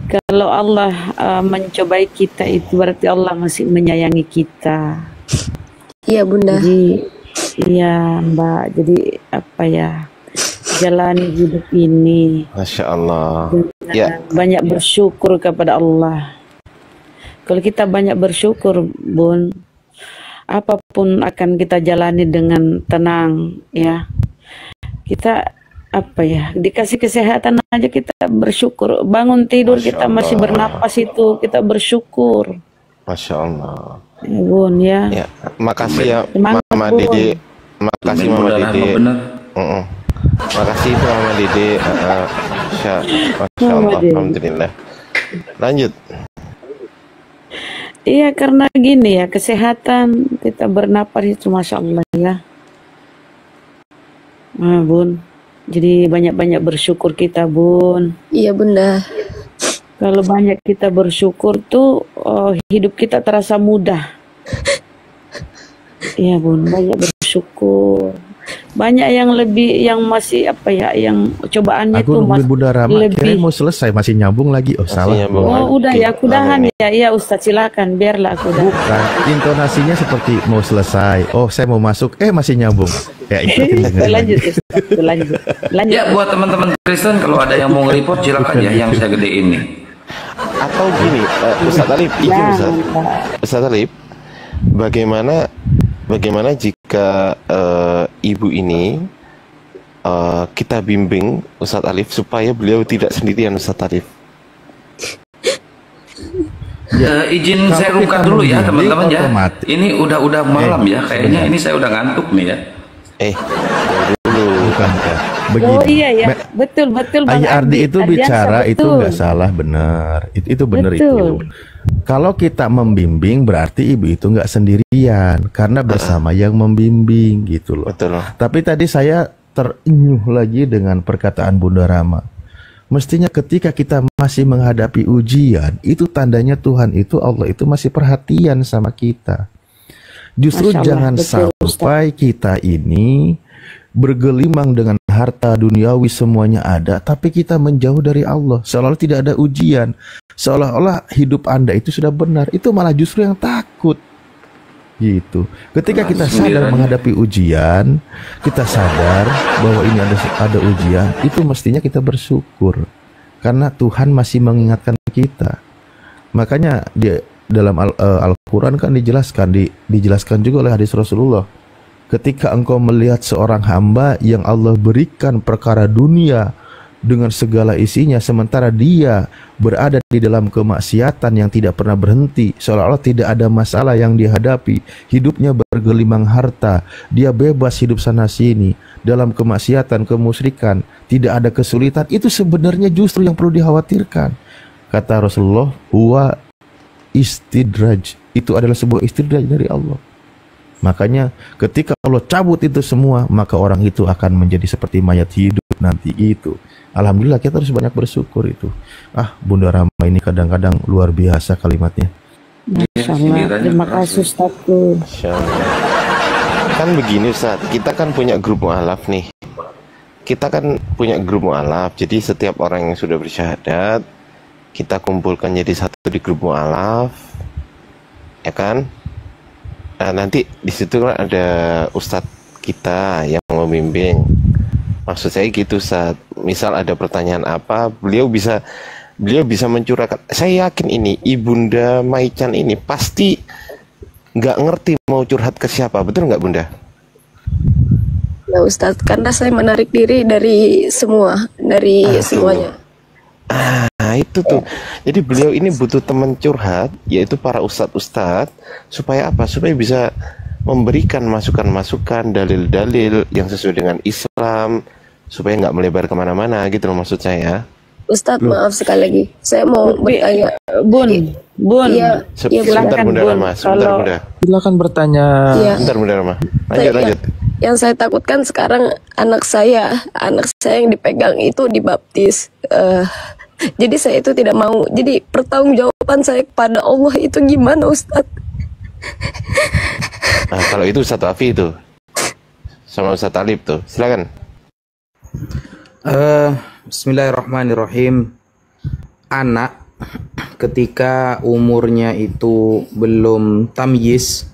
Kalau Allah mencobai kita itu berarti Allah masih menyayangi kita. Iya Bunda. Jadi iya Mbak, jadi apa ya, jalani hidup ini Masya Allah. dengan Ya, banyak bersyukur kepada Allah. Kalau kita banyak bersyukur Bun, apapun akan kita jalani dengan tenang ya. Kita apa ya, dikasih kesehatan aja kita bersyukur. Bangun tidur Masya kita masih Allah. bernapas itu kita bersyukur Masya Allah. ya Bun ya. Ya, makasih ya Semangat, Mama Bun. Dede. Makasih Tumben Mama Bunda Rahma Dede. bener. Makasih itu Mama Dede. Masya Mama Allah. Dede. Alhamdulillah. Lanjut. Iya karena gini ya, kesehatan kita bernapas itu Masya Allah ya. Nah, Bun, jadi banyak-banyak bersyukur kita Bun. Iya Bunda. Kalau banyak kita bersyukur tuh hidup kita terasa mudah. Iya Bun, banyak bersyukur. Banyak yang lebih, yang masih apa ya, yang cobaannya Aku itu nungguin Bunda Rama, lebih. kirain mau selesai, masih nyambung lagi. Oh, salah. Oh, udah ya, aku dahan ya. Iya, Ustadz, silakan, biarlah aku dahan. Bukan, intonasinya seperti mau selesai. Oh, saya mau masuk, masih nyambung. Ya, itu Lanjut, Ustadz, lanjut. Ya, buat teman-teman Kristen kalau ada yang mau nge-report silakan ya, yang saya gede ini. Atau gini, Ustaz Alif, izin Ustaz Alif, bagaimana jika ibu ini kita bimbing Ustaz Alif supaya beliau tidak sendirian, Ustaz Alif? Izin saya rungkat dulu ya teman-teman ya. Ini udah malam ya, kayaknya ini saya udah ngantuk nih ya. Bukan ya. Begini. Oh iya ya, betul Bang Ayah Ardi itu bicara itu nggak salah, benar. Itu benar itu. Kalau kita membimbing berarti ibu itu nggak sendirian karena bersama yang membimbing gitu loh. Betul. Tapi tadi saya terenyuh lagi dengan perkataan Bunda Rama. Mestinya ketika kita masih menghadapi ujian, itu tandanya Tuhan itu, Allah itu masih perhatian sama kita. Justru jangan sampai kita ini bergelimang dengan harta duniawi semuanya ada, tapi kita menjauh dari Allah, seolah-olah tidak ada ujian, seolah-olah hidup Anda itu sudah benar. Itu malah justru yang takut gitu. Ketika kita sadar menghadapi ujian, kita sadar bahwa ini ada ujian, itu mestinya kita bersyukur karena Tuhan masih mengingatkan kita. Makanya di dalam Al-Quran kan dijelaskan juga oleh hadis Rasulullah. Ketika engkau melihat seorang hamba yang Allah berikan perkara dunia dengan segala isinya, sementara dia berada di dalam kemaksiatan yang tidak pernah berhenti, seolah-olah tidak ada masalah yang dihadapi, hidupnya bergelimang harta, dia bebas hidup sana sini dalam kemaksiatan, kemusyrikan, tidak ada kesulitan, itu sebenarnya justru yang perlu dikhawatirkan. Kata Rasulullah, huwa istidraj, itu adalah sebuah istidraj dari Allah. Makanya ketika Allah cabut itu semua, maka orang itu akan menjadi seperti mayat hidup nanti itu. Alhamdulillah kita harus banyak bersyukur itu. Bunda Rama ini kadang-kadang luar biasa kalimatnya. Masya Allah, terima kasih Ustazku. Kan begini Ustaz, kita kan punya grup mu'alaf nih. Jadi setiap orang yang sudah bersyahadat kita kumpulkan jadi satu di grup mu'alaf, ya kan? Nah, nanti di situ kan ada ustadz kita yang membimbing. Maksud saya gitu, Ustaz. Misal ada pertanyaan apa, beliau bisa mencurahkan. Saya yakin ini Ibunda Maichan ini pasti nggak ngerti mau curhat ke siapa, betul nggak Bunda? Ya Ustadz, karena saya menarik diri dari semuanya. Itu tuh. Jadi beliau ini butuh teman curhat, yaitu para ustadz-ustadz, supaya apa? Supaya bisa memberikan masukan-masukan, dalil-dalil yang sesuai dengan Islam, supaya nggak melebar kemana-mana gitu loh maksud saya. Ustadz, maaf sekali lagi, saya mau bertanya. Bun, iya, sebentar Bunda Rama, sebentar Bunda. Silakan bertanya. Iya. Sebentar Bunda Rama, lanjut. Yang saya takutkan sekarang anak saya yang dipegang itu dibaptis. Jadi saya itu tidak mau. Jadi pertanggungjawaban saya kepada Allah itu gimana Ustadz? Nah, kalau itu Ustadz Afi itu sama Ustadz Alif tuh, silakan. Bismillahirrahmanirrahim. Anak ketika umurnya itu belum tamyiz,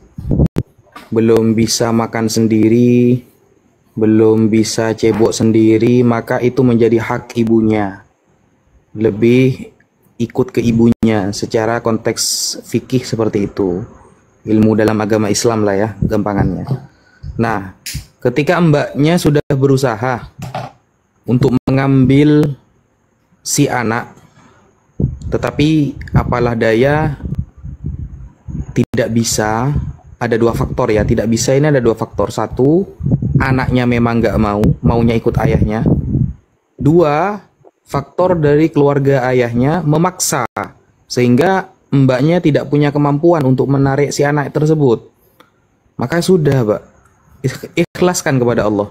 belum bisa makan sendiri, belum bisa cebok sendiri, maka itu menjadi hak ibunya. Lebih ikut ke ibunya secara konteks fikih seperti itu. Ilmu dalam agama Islam lah ya, gampangannya. Nah, ketika mbaknya sudah berusaha untuk mengambil si anak, tetapi apalah daya tidak bisa. Ada dua faktor ya, tidak bisa ini ada dua faktor. Satu, anaknya memang nggak maunya ikut ayahnya. Dua, faktor dari keluarga ayahnya memaksa sehingga mbaknya tidak punya kemampuan untuk menarik si anak tersebut. Maka sudah, Pak, ikhlaskan kepada Allah.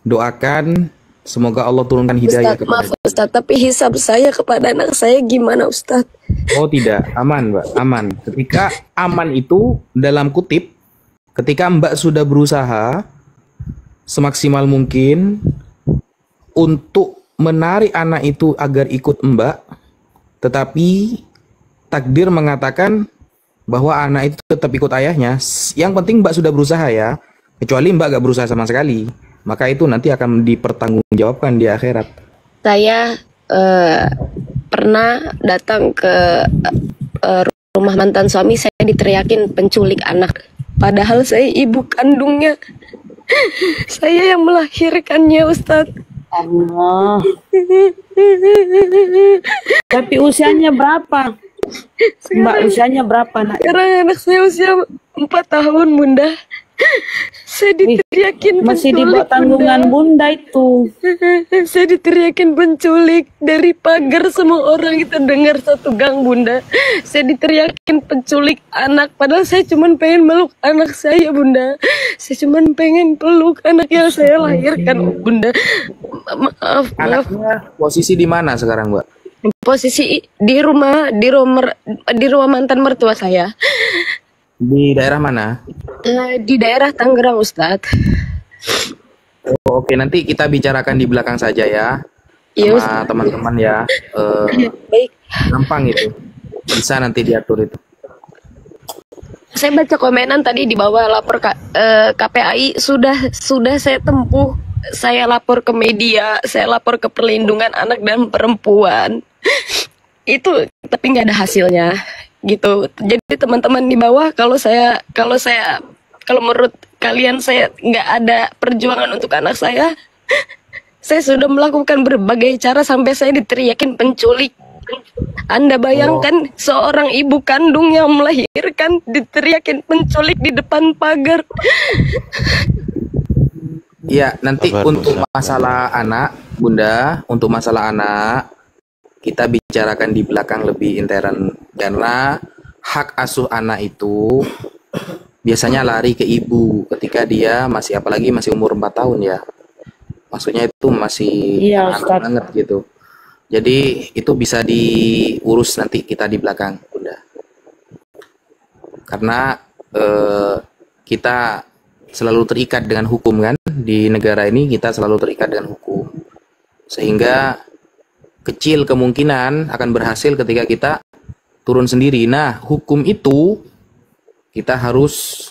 Doakan semoga Allah turunkan hidayah kepada Maaf Ustaz, tapi hisab saya kepada anak saya gimana Ustaz? Oh tidak, aman Mbak, aman. Ketika aman itu dalam kutip, ketika Mbak sudah berusaha semaksimal mungkin untuk menarik anak itu agar ikut Mbak, tetapi takdir mengatakan bahwa anak itu tetap ikut ayahnya. Yang penting Mbak sudah berusaha ya. Kecuali Mbak gak berusaha sama sekali, maka itu nanti akan dipertanggungjawabkan di akhirat. Saya pernah datang ke rumah mantan suami, saya diteriakin penculik anak. Padahal saya ibu kandungnya. Saya yang melahirkannya, Ustadz. Allah. Tapi usianya berapa? Mbak, usianya berapa, nak? Sekarang anak saya usia 4 tahun, Bunda. Saya diteriakin masih di penculik, bawah tanggungan Bunda itu. Saya diteriakin penculik dari pagar, semua orang kita dengar satu gang, Bunda. Saya diteriakin penculik anak, padahal saya cuma pengen meluk anak saya, Bunda. Saya cuma pengen peluk anak yang saya lahirkan, Bunda. Maaf. Anaknya posisi di mana sekarang, Mbak? Posisi di rumah mantan mertua saya. Di daerah mana? Di daerah Tangerang, Ustadz. Oh, oke, nanti kita bicarakan di belakang saja ya, Iya, sama teman-teman ya. Baik. Gampang itu, bisa nanti diatur itu. Saya baca komenan tadi di bawah lapor KPAI sudah saya tempuh. Saya lapor ke media, saya lapor ke perlindungan anak dan perempuan. Itu tapi nggak ada hasilnya. Gitu. Jadi teman-teman di bawah, kalau menurut kalian saya nggak ada perjuangan untuk anak saya sudah melakukan berbagai cara sampai saya diteriakin penculik. Anda bayangkan seorang ibu kandung yang melahirkan diteriakin penculik di depan pagar. Ya, nanti untuk masalah anak, Bunda, untuk masalah anak kita bicarakan di belakang lebih intern, karena hak asuh anak itu biasanya lari ke ibu ketika dia apalagi masih umur 4 tahun ya. Maksudnya itu masih anak banget gitu. Jadi itu bisa diurus nanti kita di belakang, Bunda. Karena kita selalu terikat dengan hukum kan, di negara ini kita selalu terikat dengan hukum. Sehingga kecil kemungkinan akan berhasil ketika kita turun sendiri. Nah, hukum itu kita harus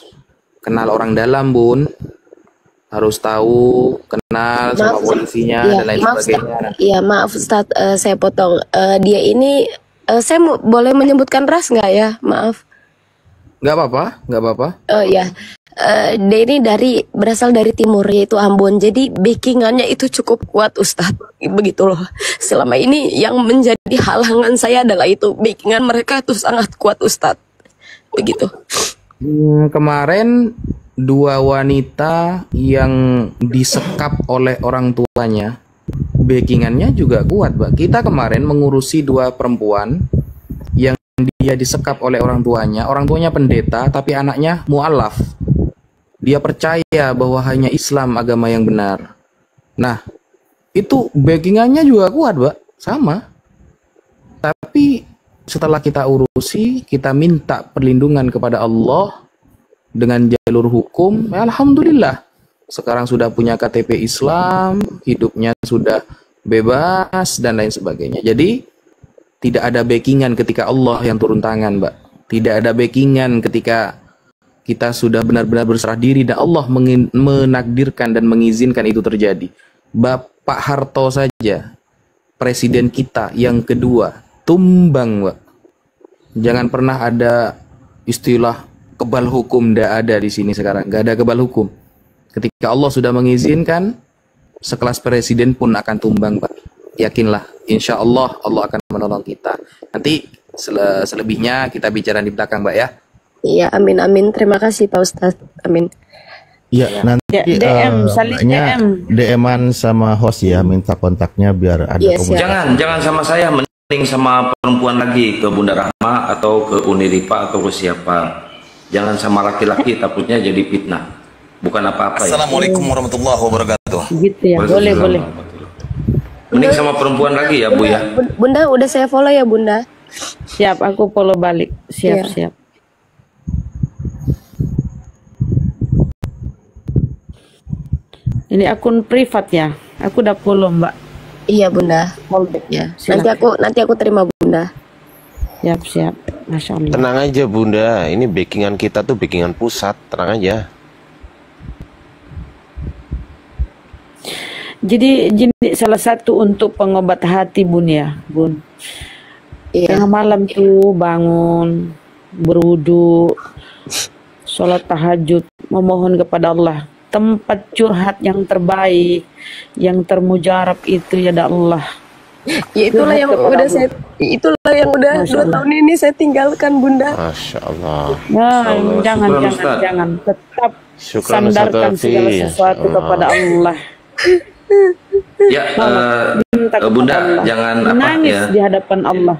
kenal orang dalam, Bun. Harus tahu, kenal sama polisinya dan lain sebagainya. Iya, maaf Ustadz, saya potong. Dia ini, saya boleh menyebutkan ras nggak ya? Maaf. Nggak apa-apa. Ya. Dia ini berasal dari timur, yaitu Ambon. Jadi backingannya itu cukup kuat, Ustadz. Begitu loh. Selama ini yang menjadi halangan saya adalah itu, backingan mereka itu sangat kuat, Ustadz. Begitu. Kemarin 2 wanita yang disekap oleh orang tuanya, backingannya juga kuat, Mbak. Kita kemarin mengurusi 2 perempuan yang dia disekap oleh orang tuanya pendeta, tapi anaknya mu'alaf. Dia percaya bahwa hanya Islam agama yang benar. Nah, itu backingannya juga kuat, Mbak. Sama. Tapi setelah kita urusi, kita minta perlindungan kepada Allah dengan jalur hukum, ya alhamdulillah. Sekarang sudah punya KTP Islam, hidupnya sudah bebas dan lain sebagainya. Jadi tidak ada backingan ketika Allah yang turun tangan, Mbak. Tidak ada backingan ketika kita sudah benar-benar berserah diri dan Allah menakdirkan dan mengizinkan itu terjadi. Bapak Harto saja, presiden kita yang kedua, tumbang, Mbak. Jangan pernah ada istilah kebal hukum, ndak ada di sini sekarang. Nggak ada kebal hukum. Ketika Allah sudah mengizinkan, sekelas presiden pun akan tumbang, Pak. Yakinlah, insya Allah Allah akan menolong kita. Nanti selebihnya kita bicara di belakang, Mbak ya. Iya, amin. Terima kasih Pak Ustadz. Amin. Ya, nanti DM-an sama host ya, minta kontaknya biar ada komunikasi. Jangan sama saya, mending sama perempuan lagi, ke Bunda Rahma atau ke Uniripa atau ke siapa. Jangan sama laki-laki, takutnya jadi fitnah. Bukan apa-apa ya. Assalamualaikum warahmatullahi wabarakatuh. Gitu ya, boleh. Mending sama perempuan lagi ya, Bu ya. Bunda, udah saya follow ya, Bunda. Siap, aku follow balik. Siap. Ini akun privat ya. Aku udah follow, Mbak. Iya Bunda. Fallback ya. Nanti aku terima Bunda. Siap. Masya Allah. Tenang aja Bunda, ini backingan kita tuh backingan pusat, tenang aja. Jadi salah satu untuk pengobat hati Bun ya, Bun. Iya. Tengah malam tuh bangun, berwudu, sholat tahajud, memohon kepada Allah. Tempat curhat yang terbaik, yang termujarab itu ya Allah. Ya itulah yang udah dua tahun ini saya tinggalkan Bunda. Masya Allah. Nah, jangan tetap Syukran, sandarkan Ustaz segala Taufik. sesuatu kepada Allah. Ya, Minta kepada Bunda Allah. jangan Menangis ya. di hadapan Allah.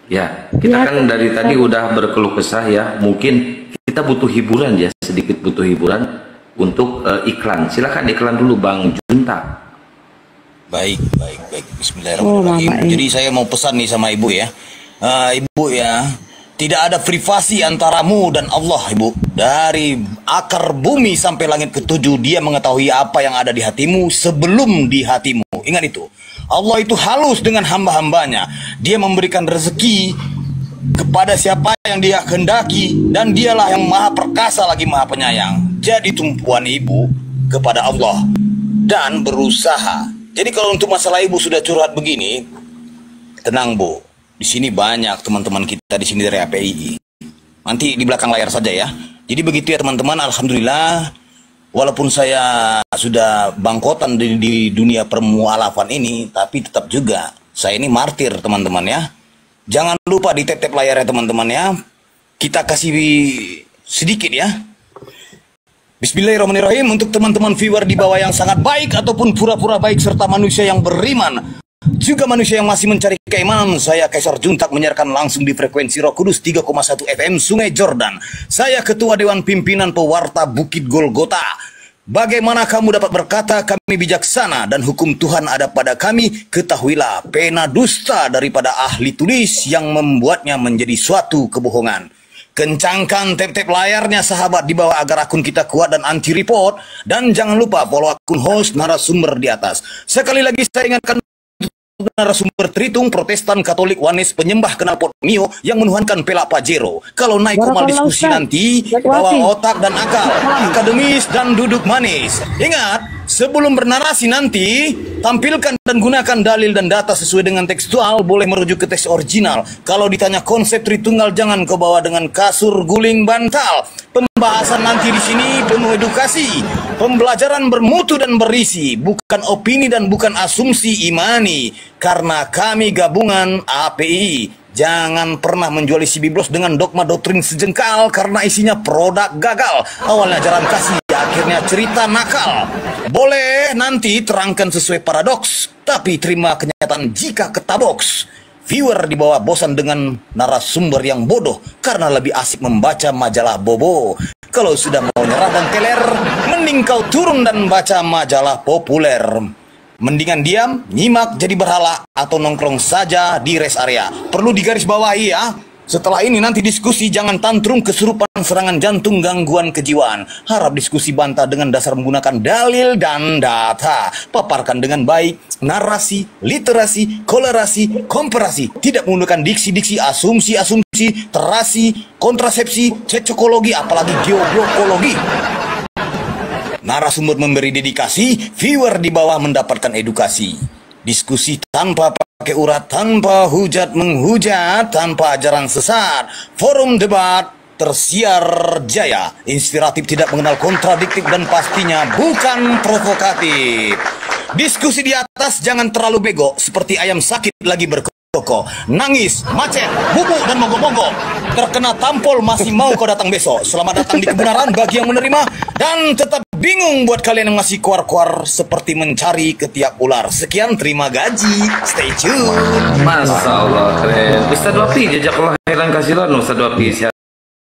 Ya, kita kan dari tadi udah berkeluh kesah ya. Mungkin kita butuh hiburan ya, sedikit butuh hiburan untuk iklan. Silakan iklan dulu Bang Junta. Baik. Bismillahirrahmanirrahim. Jadi saya mau pesan nih sama Ibu ya. Ibu ya, tidak ada privasi antaramu dan Allah, Ibu. Dari akar bumi sampai langit ketujuh, Dia mengetahui apa yang ada di hatimu sebelum di hatimu. Ingat itu. Allah itu halus dengan hamba-hambanya. Dia memberikan rezeki kepada siapa yang Dia kehendaki, dan Dialah yang maha perkasa lagi maha penyayang. Jadi tumpuan Ibu kepada Allah dan berusaha. Jadi kalau untuk masalah Ibu sudah curhat begini, tenang Bu. Di sini banyak teman-teman kita di sini dari API. Nanti di belakang layar saja ya. Jadi begitu ya teman-teman, alhamdulillah. Walaupun saya sudah bangkotan di dunia permualafan ini, tapi tetap juga saya ini martir teman-teman ya. Jangan lupa di tap-tap layar ya teman-teman ya. Kita kasih sedikit ya. Bismillahirrahmanirrahim untuk teman-teman viewer di bawah yang sangat baik ataupun pura-pura baik serta manusia yang beriman. Juga manusia yang masih mencari keimanan. Saya Kaisar Juntak menyiarkan langsung di frekuensi Roh Kudus 3,1 FM Sungai Jordan. Saya Ketua Dewan Pimpinan Pewarta Bukit Golgota. Bagaimana kamu dapat berkata kami bijaksana dan hukum Tuhan ada pada kami? Ketahuilah pena dusta daripada ahli tulis yang membuatnya menjadi suatu kebohongan. Kencangkan tap-tap layarnya sahabat di bawah agar akun kita kuat dan anti report. Dan jangan lupa follow akun host narasumber di atas. Sekali lagi saya ingatkan narasumber Tritung, Protestan, Katolik, Wanis, penyembah knalpot Mio yang menuhankan pelak Pajero. Kalau naik komal diskusi nanti, bawa otak dan akal, akademis dan duduk manis. Ingat, sebelum bernarasi nanti, tampilkan dan gunakan dalil dan data sesuai dengan tekstual, boleh merujuk ke teks original. Kalau ditanya konsep Tritunggal, jangan kau bawa dengan kasur guling bantal. Pembahasan nanti di sini penuh edukasi, pembelajaran bermutu dan berisi, bukan opini dan bukan asumsi imani. Karena kami gabungan API, jangan pernah menjual isi biblos dengan dogma doktrin sejengkal karena isinya produk gagal. Awalnya ajaran kasih, akhirnya cerita nakal. Boleh nanti terangkan sesuai paradoks, tapi terima kenyataan jika ketaboks. Viewer di bawah bosan dengan narasumber yang bodoh karena lebih asik membaca majalah bobo. Kalau sudah mau nyerah dan teler, mending kau turun dan baca majalah populer. Mendingan diam, nyimak jadi berhala, atau nongkrong saja di rest area. Perlu digarisbawahi ya. Setelah ini nanti diskusi, jangan tantrum, kesurupan, serangan jantung, gangguan kejiwaan. Harap diskusi bantah dengan dasar menggunakan dalil dan data. Paparkan dengan baik, narasi, literasi, kolerasi, komparasi. Tidak menggunakan diksi-diksi, asumsi-asumsi, terasi, kontrasepsi, cocokologi, apalagi geoblokologi. Narasumber memberi dedikasi, viewer di bawah mendapatkan edukasi. Diskusi tanpa pakai urat, tanpa hujat menghujat, tanpa ajaran sesat. Forum debat tersiar jaya, inspiratif, tidak mengenal kontradiktif, dan pastinya bukan provokatif. Diskusi di atas jangan terlalu bego, seperti ayam sakit lagi berkokok. Nangis, macet, bubuk, dan mogok-mogok. Terkena tampol masih mau kau datang besok. Selamat datang di kebenaran bagi yang menerima, dan tetap bingung buat kalian yang masih kuar-kuar seperti mencari ketiak ular. Sekian, terima gaji. Stay tune. Masya Allah, keren. Ustadz Wapi, jejak kelahiran kasihan Ustadz Wapi.